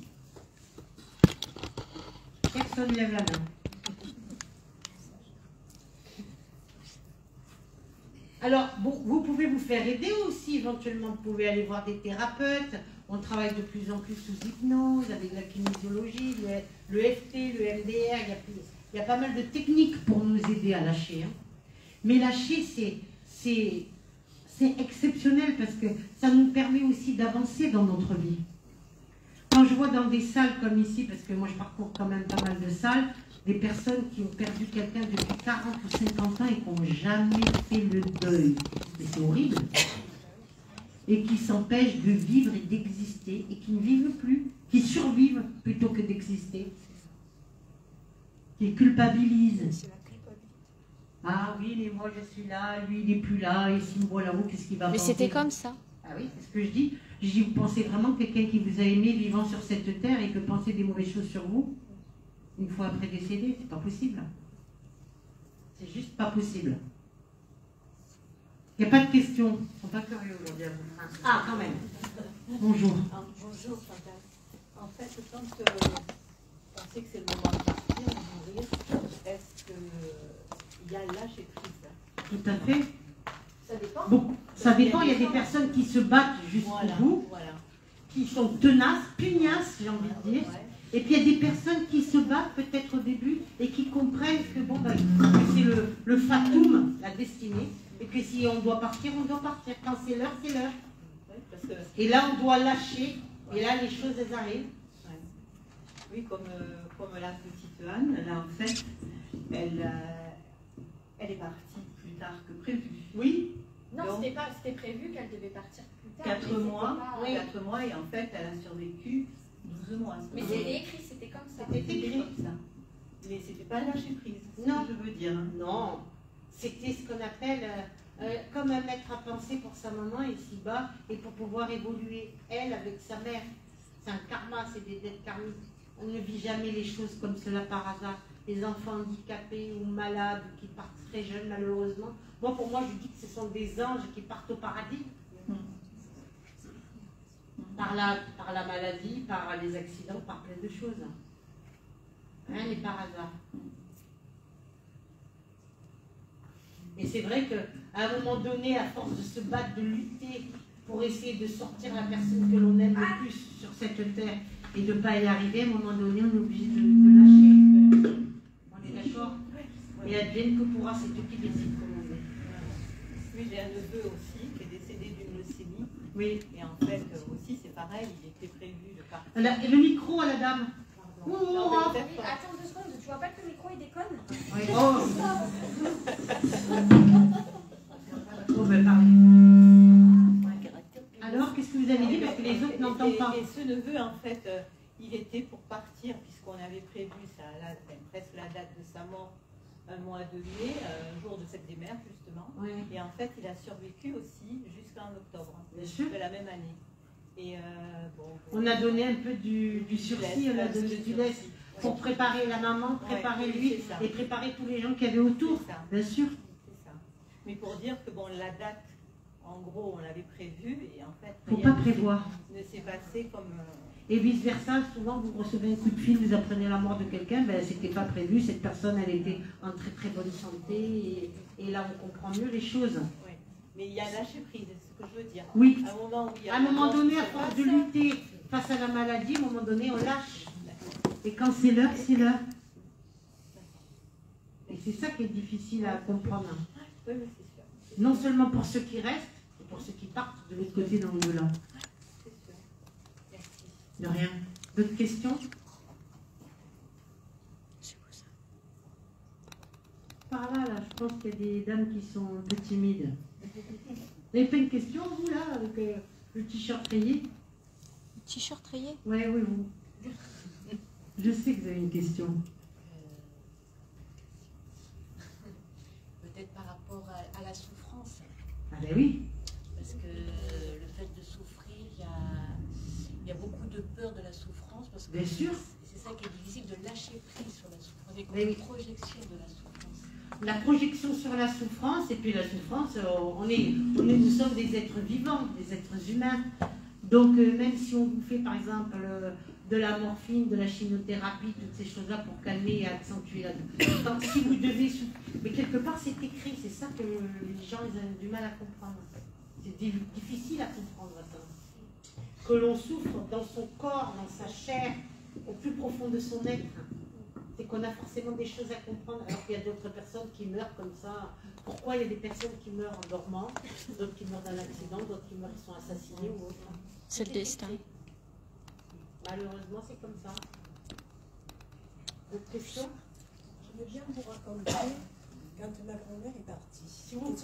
Personne ne lève la main. Alors, vous pouvez vous faire aider aussi, éventuellement, vous pouvez aller voir des thérapeutes. On travaille de plus en plus sous hypnose, avec la kinésiologie, le FT, le MDR, il y a pas mal de techniques pour nous aider à lâcher. Hein. Mais lâcher, c'est exceptionnel parce que ça nous permet aussi d'avancer dans notre vie. Quand je vois dans des salles comme ici, parce que moi je parcours quand même pas mal de salles, des personnes qui ont perdu quelqu'un depuis 40 ou 50 ans et qui n'ont jamais fait le deuil. Et c'est horrible. Et qui s'empêchent de vivre et d'exister et qui ne vivent plus, qui survivent plutôt que d'exister. Qui culpabilisent. Ah oui, mais moi je suis là, lui il n'est plus là, et s'il me voit là-haut, qu'est-ce qu'il va penser? Mais c'était comme ça. Ah oui, c'est ce que je dis. Je dis, vous pensez vraiment que quelqu'un qui vous a aimé vivant sur cette terre et peut penser des mauvaises choses sur vous, une fois après décédé, c'est pas possible. C'est juste pas possible. Il n'y a pas de questions. Ils ne sont pas curieux aujourd'hui. Ah, quand même. Bonjour. Bonjour, Chantal. En fait, quand on sait que c'est le moment de partir, de mourir, est-ce qu'il y a lâcher prise? Tout à fait. Ça dépend. Bon, ça dépend. Il y a des personnes qui se battent jusqu'au bout, qui sont tenaces, pugnaces, j'ai envie de dire. Ouais. Et puis il y a des personnes qui se battent peut-être au début et qui comprennent que bon, ben, c'est le fatum, la destinée, et que si on doit partir, on doit partir. Quand c'est l'heure, c'est l'heure. Ouais, et là, on doit lâcher, et là, les choses, elles arrivent. Ouais. Oui, comme la petite Anne, là, en fait, elle est partie plus tard que prévu. Oui. Non, c'était prévu qu'elle devait partir plus tard. 4 mois, pas... 4 mois, et en fait, elle a survécu 12 mois. Mais c'était écrit, c'était comme ça. C'était écrit comme ça. Mais c'était pas lâcher prise, non. Je veux dire. Non, c'était ce qu'on appelle comme un maître à penser pour sa maman ici-bas et pour pouvoir évoluer, elle, avec sa mère. C'est un karma, c'est des dettes karmiques. On ne vit jamais les choses comme cela par hasard. Les enfants handicapés ou malades qui partent très jeunes, malheureusement. Moi, pour moi, je dis que ce sont des anges qui partent au paradis. Par la maladie, par les accidents, par plein de choses. Rien n'est par hasard. Et c'est vrai qu'à un moment donné, à force de se battre, de lutter pour essayer de sortir la personne que l'on aime le plus sur cette terre et de ne pas y arriver, à un moment donné, on est obligé de lâcher. On est d'accord? Et advienne que pourra, c'est Dieu qui décide comment on est. Oui, j'ai un neveu aussi qui est décédé d'une leucémie. Oui. Et en fait, aussi, c'est pareil, il était prévu de partir. Et le micro à la dame. Oui, attends 2 secondes, tu vois pas que le micro il déconne? Oui. Oh. On va parler. Alors, qu'est-ce que vous avez dit? Parce que les autres n'entendent pas. Et ce neveu, en fait, il était pour partir, puisqu'on avait prévu presque la date de sa mort, un mois de mai, jour de fête des mères, justement. Oui. Et en fait, il a survécu aussi jusqu'en octobre de la même année. Et on a donné un peu du sursis, on a donné du laisse pour préparer la maman, préparer lui et préparer tous les gens qui avaient autour, bien sûr. C'est ça. Mais pour dire que bon, la date, en gros, on l'avait prévue et en fait, faut pas prévoir. Ne s'est passé comme. Et vice versa, souvent vous recevez un coup de fil, vous apprenez la mort de quelqu'un, ben c'était pas prévu, cette personne elle était en très très bonne santé et là on comprend mieux les choses. Oui. Mais il y a lâcher prise. Ce que je veux dire. Oui. À un moment, où il y a À un moment donné, à qui se force de passe, lutter face à la maladie, à un moment donné, on lâche. Et quand c'est l'heure, c'est l'heure. Et c'est ça qui est difficile à comprendre. Oui, mais c'est sûr. Non seulement pour ceux qui restent, mais pour ceux qui partent de l'autre côté dans l'au-delà. C'est sûr. Merci. De rien. D'autres questions? Par là, je pense qu'il y a des dames qui sont un peu timides. Vous n'avez pas une question, vous, là, avec le t-shirt rayé? T-shirt rayé? Ouais, oui, vous. Je sais que vous avez une question. Peut-être par rapport à la souffrance. Ah ben oui. Parce que le fait de souffrir, il y a beaucoup de peur de la souffrance. Parce que Bien sûr. C'est ça qui est difficile, de lâcher prise sur la souffrance. Il y a Mais une oui. projection de la souffrance. La projection sur la souffrance, et puis la souffrance, nous sommes des êtres vivants, des êtres humains. Donc même si on vous fait par exemple de la morphine, de la chimiothérapie, toutes ces choses-là pour calmer et accentuer la... Si vous devez souffrir, mais quelque part c'est écrit, c'est ça que les gens ils ont du mal à comprendre. C'est difficile à comprendre ça. Que l'on souffre dans son corps, dans sa chair, au plus profond de son être. C'est qu'on a forcément des choses à comprendre, alors qu'il y a d'autres personnes qui meurent comme ça. Pourquoi il y a des personnes qui meurent en dormant, d'autres qui meurent d'un accident, d'autres qui meurent, ils sont assassinés ou autre. C'est le destin. Malheureusement, c'est comme ça. D'autres questions? Je veux bien vous raconter quand ma grand-mère est partie. Si vous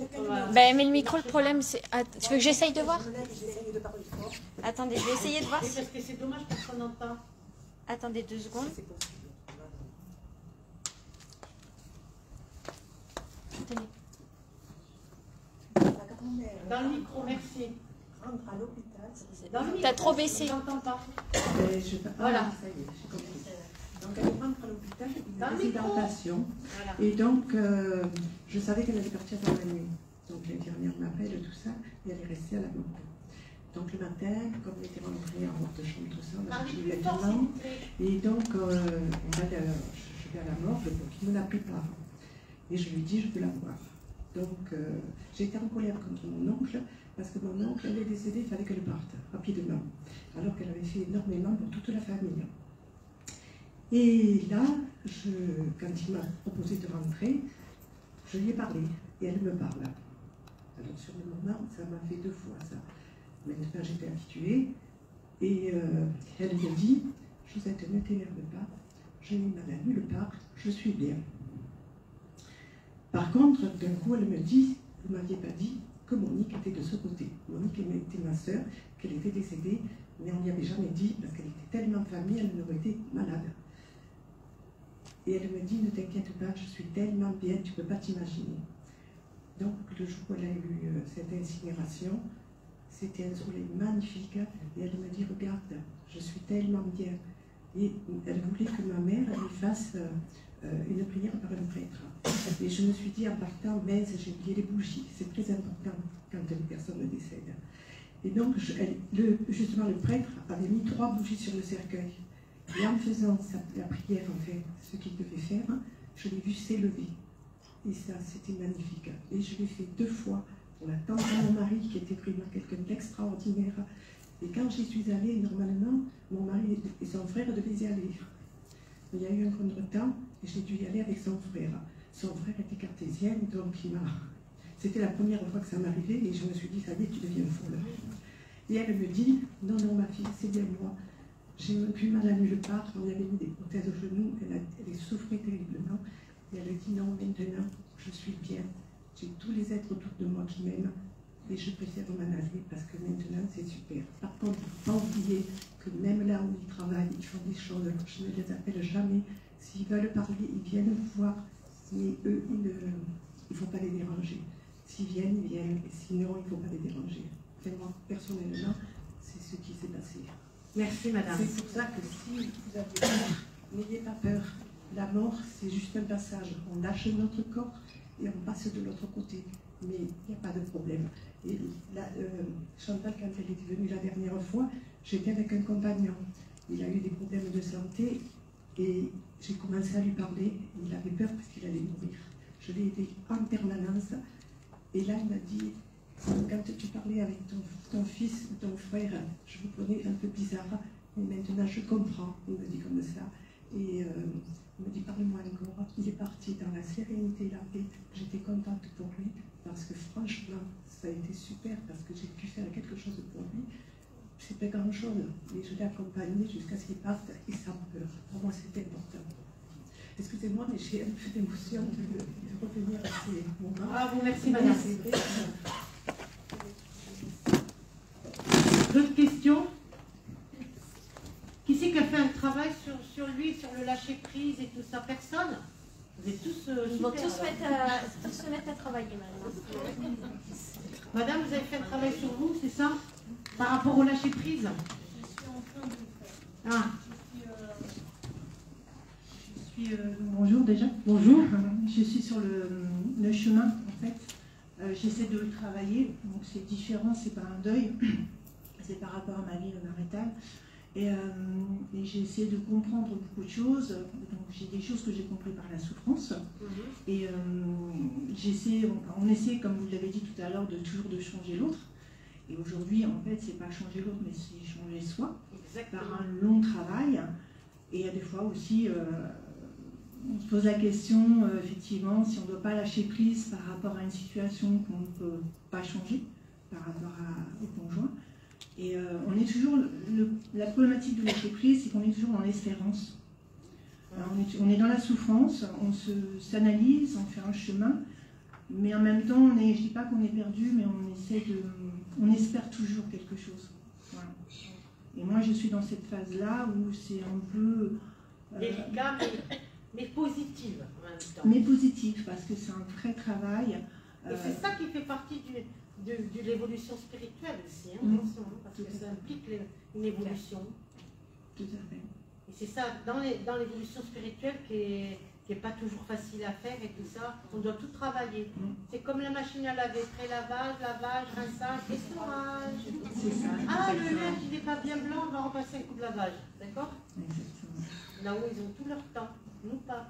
Ben, mais le micro, le problème, c'est... Ah, tu veux que j'essaye de voir? J'essaye de parler fort. Attendez, je vais essayer de voir. Oui, Si... parce que c'est dommage parce qu'on entend. Attendez 2 secondes. C'est possible. Tenez. Ma grand-mère Dans le micro, merci. rentre à l'hôpital. Dans le micro, T'as trop baissé. on n'entend pas. Voilà. Ça y est, j'ai compris. Donc elle rentre à l'hôpital, une Dans le micro. résidentation. Voilà. Et donc, je savais qu'elle allait partir dans la nuit. Donc l'infirmière m'appelle, tout ça, et elle est restée à la morgue. Donc le matin, comme elle était rentrée en robe de chambre, tout ça, on a Parlez cherché plus les fort, s'il vêtements. vous plaît. Et donc, je vais à la morgue, donc il me l'a prépare. Et je lui dis, je veux la voir. Donc, j'ai été en colère contre mon oncle, parce que mon oncle, elle est décédée, il fallait qu'elle parte rapidement. Alors qu'elle avait fait énormément pour toute la famille. Et là, quand il m'a proposé de rentrer, je lui ai parlé, et elle me parle. Alors sur le moment, ça m'a fait 2 fois ça. Maintenant, j'étais habituée, et elle me dit, Josette, ne t'énerve pas, je n'ai mal à nulle part, je suis bien. Par contre, d'un coup, elle me dit, vous ne m'aviez pas dit que Monique était de ce côté. Monique était ma sœur, qu'elle était décédée, mais on ne lui avait jamais dit, parce qu'elle était tellement famille, elle aurait été malade. Et elle me dit, ne t'inquiète pas, je suis tellement bien, tu ne peux pas t'imaginer. Donc, le jour où elle a eu cette incinération, c'était un soleil magnifique, et elle me dit, regarde, je suis tellement bien. Et elle voulait que ma mère lui fasse une prière par un prêtre. Et je me suis dit, en partant, mince, j'ai oublié les bougies. C'est très important quand une personne décède. Et donc, justement, le prêtre avait mis 3 bougies sur le cercueil. Et en faisant la prière, en fait, ce qu'il devait faire, je l'ai vu s'élever. Et ça, c'était magnifique. Et je l'ai fait 2 fois pour la tante de mon mari, qui était vraiment quelqu'un d'extraordinaire. Et quand j'y suis allée, normalement, mon mari et son frère devaient y aller. Il y a eu un contretemps et j'ai dû y aller avec son frère. Son frère était cartésien, donc c'était la première fois que ça m'arrivait et je me suis dit, ça y est, tu deviens folle. Et elle me dit, non, non, ma fille, c'est bien moi. J'ai plus mal à nulle part, on lui avait mis des prothèses au genou, elle souffrait terriblement. Et elle dit, non, maintenant, je suis bien. J'ai tous les êtres autour de moi qui m'aiment et je préfère m'en aller parce que maintenant, c'est super. Par contre, il ne faut pas oublier que même là où ils travaillent, ils font des choses, je ne les appelle jamais. S'ils veulent parler, ils viennent me voir, mais eux, il ne faut pas les déranger. S'ils viennent, ils viennent, et sinon, il ne faut pas les déranger. Enfin, moi, personnellement, c'est ce qui s'est passé. Merci, madame. C'est pour ça que si vous avez peur, n'ayez pas peur. La mort, c'est juste un passage. On lâche notre corps et on passe de l'autre côté. Mais il n'y a pas de problème. Et là, Chantal, quand elle est venue la dernière fois, j'étais avec un compagnon. Il a eu des problèmes de santé et j'ai commencé à lui parler. Il avait peur parce qu'il allait mourir. Je l'ai aidé en permanence. Et là, il m'a dit, Quand tu parlais avec ton fils ou ton frère, je vous trouvais un peu bizarre, mais maintenant je comprends, il me dit comme ça. Et il me dit, parle-moi encore. Il est parti dans la sérénité et la paix. J'étais contente pour lui, parce que franchement, ça a été super, parce que j'ai pu faire quelque chose pour lui. C'est pas grand-chose, mais je l'ai accompagné jusqu'à ce qu'il parte, et sans peur. Pour moi, c'était important. Excusez-moi, mais j'ai un peu d'émotion de revenir à ces moments. Ah, vous merci, madame. D'autres questions? Qui c'est qui a fait un travail sur lui, sur le lâcher-prise et tout ça? Personne? Vous êtes tous Ils vont tous se mettre à travailler maintenant. Madame, vous avez fait un travail sur vous, c'est ça? Par rapport au lâcher-prise? Je suis en train de le faire. Ah, Bonjour déjà. bonjour. Je suis sur le chemin en fait. J'essaie de le travailler, donc c'est différent, c'est pas un deuil, c'est par rapport à ma vie maritale. Et j'ai essayé de comprendre beaucoup de choses. Donc j'ai des choses que j'ai compris par la souffrance. Et on essaie, comme vous l'avez dit tout à l'heure, toujours de changer l'autre. Et aujourd'hui, en fait, c'est pas changer l'autre, mais c'est changer soi. Exactement. Par un long travail. Et il y a des fois aussi, on se pose la question, effectivement, si on ne doit pas lâcher prise par rapport à une situation qu'on ne peut pas changer, par rapport au conjoint. Et on est toujours, la problématique de lâcher prise, c'est qu'on est toujours dans l'espérance. On est dans la souffrance, on s'analyse, on fait un chemin, mais en même temps, je ne dis pas qu'on est perdu, mais on espère toujours quelque chose. Voilà. Et moi, je suis dans cette phase-là où c'est un peu... Délicat, mais positive en même temps. Mais positif, parce que c'est un vrai travail. Et c'est ça qui fait partie de l'évolution spirituelle aussi, hein, attention, parce que ça implique une évolution. Tout à fait. Et c'est ça, dans l'évolution spirituelle qui est pas toujours facile à faire et tout ça, on doit tout travailler. C'est comme la machine à laver, pré-lavage, lavage, rinçage, essorage. C'est ça. Ah, le linge il n'est pas bien blanc, on va repasser un coup de lavage, d'accord? Exactement. Là où ils ont tout leur temps, nous pas.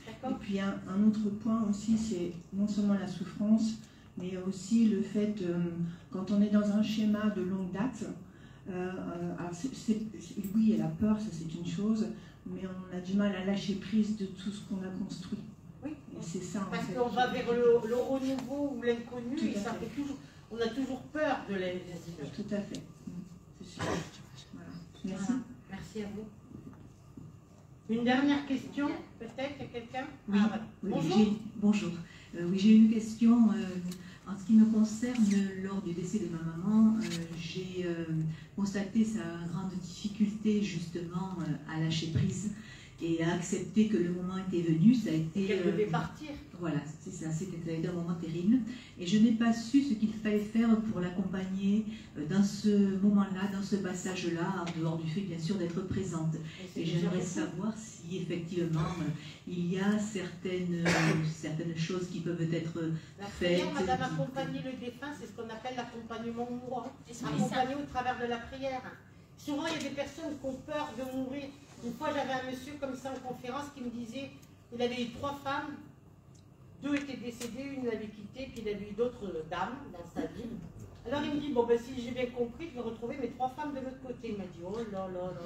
Et D'accord? puis un autre point aussi, c'est non seulement la souffrance, mais aussi le fait, quand on est dans un schéma de longue date, alors oui, il y a la peur, ça c'est une chose, mais on a du mal à lâcher prise de tout ce qu'on a construit. Oui. Et c'est ça en Parce fait. qu'on va vers le renouveau ou l'inconnu Tout et à ça fait. fait toujours, on a toujours peur de l'inconnu. Tout à fait. C'est sûr. Voilà. Merci. Voilà. Merci à vous. Une dernière question, peut-être, à quelqu'un? Oui, Ah, voilà. oui, Bonjour. bonjour. Oui, j'ai une question. En ce qui me concerne, lors du décès de ma maman, j'ai constaté sa grande difficulté justement à lâcher prise et à accepter que le moment était venu. Ça a été. Qu'elle devait partir. Voilà, c'est ça, c'était un moment terrible. Et je n'ai pas su ce qu'il fallait faire pour l'accompagner dans ce moment-là, dans ce passage-là, en dehors du fait, bien sûr, d'être présente. Et j'aimerais savoir si, effectivement, il y a certaines choses qui peuvent être La faites. prière, madame, accompagner le défunt, c'est ce qu'on appelle l'accompagnement mourant. Accompagner au travers de la prière. Souvent, il y a des personnes qui ont peur de mourir. Une fois, j'avais un monsieur comme ça en conférence qui me disait il avait eu 3 femmes. 2 étaient décédées, une l'avait quitté, puis il avait eu d'autres dames dans sa vie. Alors il me dit, bon ben si j'ai bien compris, je vais retrouver mes 3 femmes de l'autre côté. Il m'a dit, oh là là là.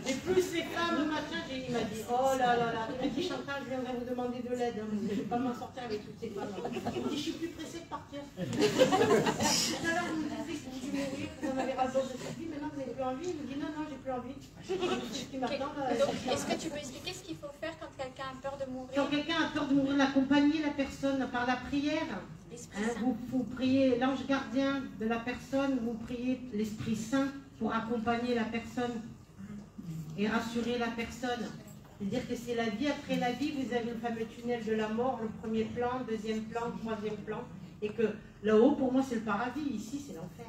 Et plus les femmes, machin, il m'a dit, oh là là là. Il m'a dit, Chantal, je viendrai vous demander de l'aide, hein, parce que je ne vais pas m'en sortir avec toutes ces femmes. Il me dit, je suis plus pressée de partir. Tout à l'heure, vous me disiez que vous voulez mourir, que vous en avez ras-le-bol de cette vie, maintenant vous n'avez plus envie. Il me dit, non, non, j'ai plus envie. C'est ce qui m'attend. Donc, est-ce que tu peux expliquer ce qu'il faut faire quand quelqu'un a peur de mourir? Quand quelqu'un a peur de mourir, accompagner la personne par la prière. Vous priez l'ange gardien de la personne, vous priez l'Esprit Saint pour accompagner la personne et rassurer la personne. C'est-à-dire que c'est la vie après la vie, vous avez le fameux tunnel de la mort, le premier plan, deuxième plan, troisième plan, et que là-haut, pour moi, c'est le paradis, ici, c'est l'enfer.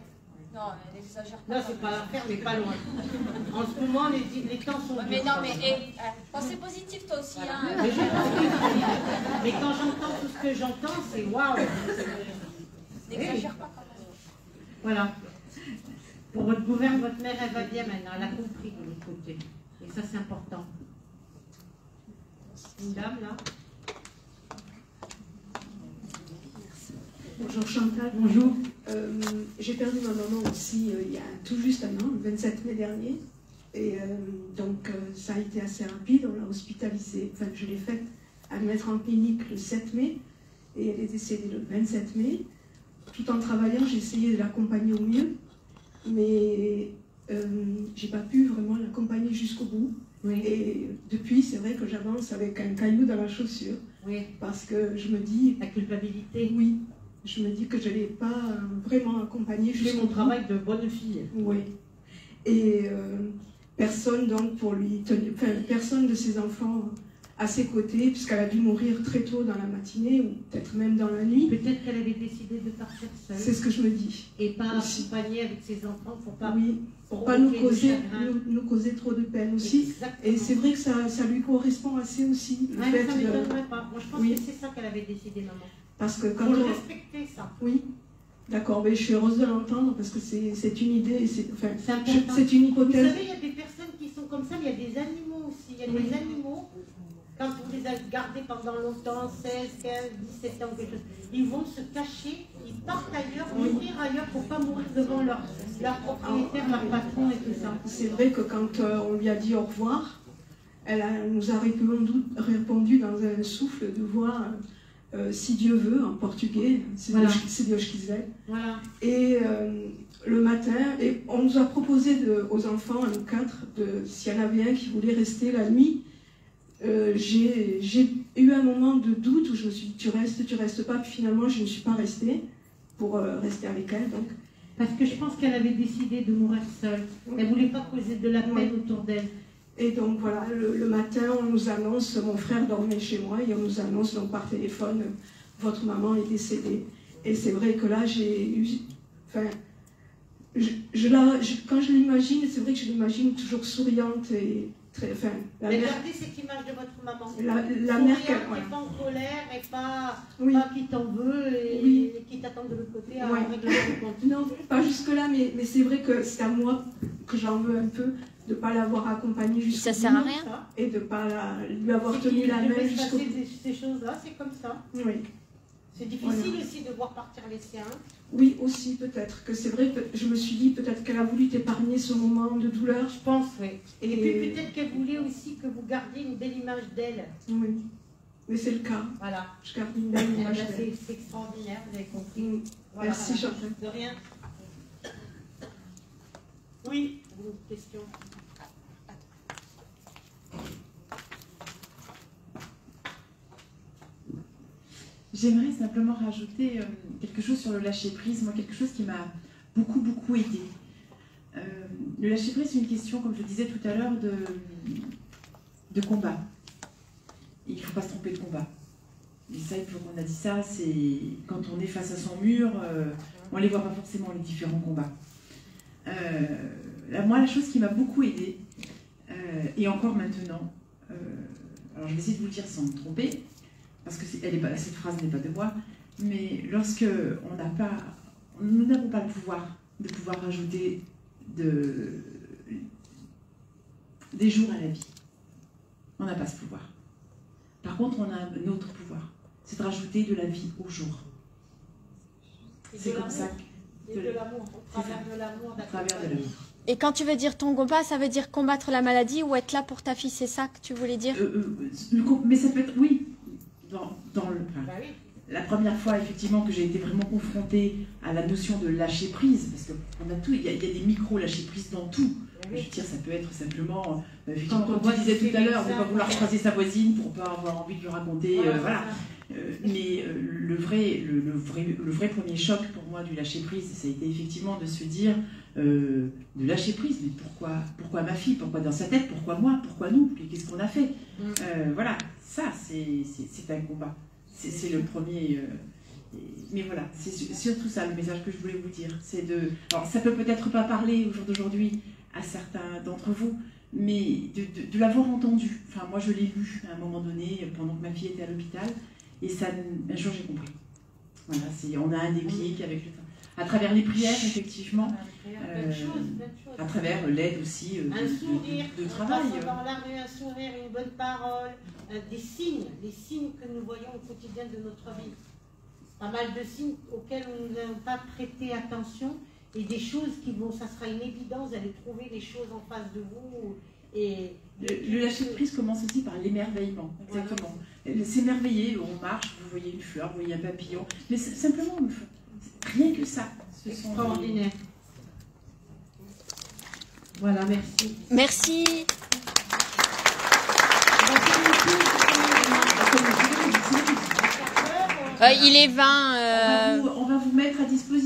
Non, elle exagère pas. Non, c'est pas l'enfer, mais pas loin. En ce moment, les temps sont durs. Mais non, mais pensez positif toi aussi. Hein. Mais quand j'entends tout ce que j'entends, c'est waouh. N'exagère pas quand même. Voilà. Pour votre gouverne, votre mère, elle va bien maintenant. Elle a compris de l'autre côté. Et ça, c'est important. Une dame, là. Bonjour Chantal. Bonjour. J'ai perdu ma maman aussi il y a tout juste un an, le 27 mai dernier. Et donc ça a été assez rapide, on l'a hospitalisée, enfin je l'ai faite à mettre en clinique le 7 mai et elle est décédée le 27 mai. Tout en travaillant, j'ai essayé de l'accompagner au mieux, mais j'ai pas pu vraiment l'accompagner jusqu'au bout. Oui. Et depuis, c'est vrai que j'avance avec un caillou dans la chaussure. Oui. Parce que je me dis... La culpabilité. Oui. Je me dis que je ne l'ai pas vraiment accompagné jusqu'au bout. C'est mon travail de bonne fille. Oui. Et personne donc pour lui tenir... Enfin, personne de ses enfants à ses côtés, puisqu'elle a dû mourir très tôt dans la matinée, ou peut-être même dans la nuit. Peut-être qu'elle avait décidé de partir seule. C'est ce que je me dis. Et pas accompagner avec ses enfants pour pas... Oui, pour pas nous causer trop de peine aussi. Exactement. Et c'est vrai que ça lui correspond assez aussi. Le fait ça ne m'étonnerait pas. Moi, je pense que c'est ça qu'elle avait décidé, maman. Parce que quand on respectait ça. Oui. D'accord, mais je suis heureuse de l'entendre parce que c'est une idée, c'est important. C'est une hypothèse. Vous savez, il y a des personnes qui sont comme ça, mais il y a des animaux aussi. Il y a des animaux, quand vous les avez gardés pendant longtemps, 16, 15, 17 ans, quelque chose, ils vont se cacher, ils partent ailleurs, mourir ailleurs pour ne pas mourir devant leur propriétaire, leur patron et tout ça. C'est vrai que quand on lui a dit au revoir, elle nous a répondu dans un souffle de voix. Si Dieu veut, en portugais, c'est Deus quiser. Voilà. Et le matin, et on nous a proposé aux enfants, à nous quatre, s'il y en avait un qui voulait rester la nuit. J'ai eu un moment de doute où je me suis dit, tu restes pas, puis finalement je ne suis pas restée pour rester avec elle. Donc. Parce que je pense qu'elle avait décidé de mourir seule. Elle ne voulait pas causer de la peine autour d'elle. Et donc voilà, le matin, on nous annonce, mon frère dormait chez moi, et on nous annonce donc par téléphone, votre maman est décédée. Et c'est vrai que là, j'ai eu... Enfin, quand je l'imagine, c'est vrai que je l'imagine toujours souriante et très... Enfin, mais gardez cette image de votre maman. La mère qui n'est pas en colère et pas qui t'en veut et qui t'attend de l'autre côté à régler le compte. Non, pas jusque-là, mais c'est vrai que c'est à moi que j'en veux un peu. De ne pas l'avoir accompagnée jusqu'au bout. Ça sert à rien. Et de ne pas lui avoir tenu la main jusqu'au bout. Ces choses-là, c'est comme ça. Oui. C'est difficile aussi de voir partir les siens. Oui, aussi, peut-être. Que c'est vrai que je me suis dit, peut-être qu'elle a voulu t'épargner ce moment de douleur. Je pense, oui. Et puis peut-être qu'elle voulait aussi que vous gardiez une belle image d'elle. Oui. Mais c'est le cas. Voilà. Je garde une belle image d'elle. C'est extraordinaire, vous avez compris. Voilà, merci, Chantal. De rien. Oui, une question. J'aimerais simplement rajouter quelque chose sur le lâcher-prise, moi quelque chose qui m'a beaucoup aidé. Le lâcher-prise, c'est une question, comme je le disais tout à l'heure, de combat. Et il ne faut pas se tromper de combat. Et ça, une fois qu'on a dit ça, c'est quand on est face à son mur, on ne les voit pas forcément, les différents combats. Moi, la chose qui m'a beaucoup aidée, et encore maintenant, alors je vais essayer de vous le dire sans me tromper, parce que cette phrase n'est pas de moi, mais lorsque nous n'avons pas le pouvoir de pouvoir rajouter des jours à la vie. On n'a pas ce pouvoir. Par contre, on a un autre pouvoir, c'est de rajouter de la vie au jour. C'est comme ça que... Et de l'amour, au travers de l'amour. Et quand tu veux dire ton combat, ça veut dire combattre la maladie ou être là pour ta fille, c'est ça que tu voulais dire? Mais ça peut être, oui. La première fois, effectivement, que j'ai été vraiment confrontée à la notion de lâcher prise, parce qu'on a tout, il y a des micro-lâcher prise dans tout. Je veux dire, ça peut être simplement, effectivement, comme tu disais tout à l'heure, ne pas vouloir croiser sa voisine pour ne pas avoir envie de lui raconter, voilà. Mais le vrai premier choc pour moi du lâcher prise, ça a été effectivement de se dire, de lâcher prise, mais pourquoi ma fille, pourquoi dans sa tête, pourquoi moi, pourquoi nous, qu'est-ce qu'on a fait, voilà, ça c'est un combat, c'est le premier, mais voilà, c'est surtout ça le message que je voulais vous dire, c'est alors ça peut peut-être pas parler au jour d'aujourd'hui à certains d'entre vous, mais de l'avoir entendu, enfin moi je l'ai lu à un moment donné pendant que ma fille était à l'hôpital, et ça, un jour j'ai compris. Voilà, on a un déclic avec le temps. À travers les prières, effectivement, à travers l'aide aussi un sourire, de travail. Dans la rue, un sourire, une bonne parole, des signes que nous voyons au quotidien de notre vie. pas mal de signes auxquels nous n'avons pas prêté attention et des choses qui vont, ça sera une évidence d'aller trouver les choses en face de vous. Et le lâcher prise commence aussi par l'émerveillement, exactement. Voilà. S'émerveiller, on marche, vous voyez une fleur, vous voyez un papillon, mais simplement, rien que ça. Ce sont extraordinaire. Voilà, merci. Merci. Il est 20. On va vous mettre à disposition.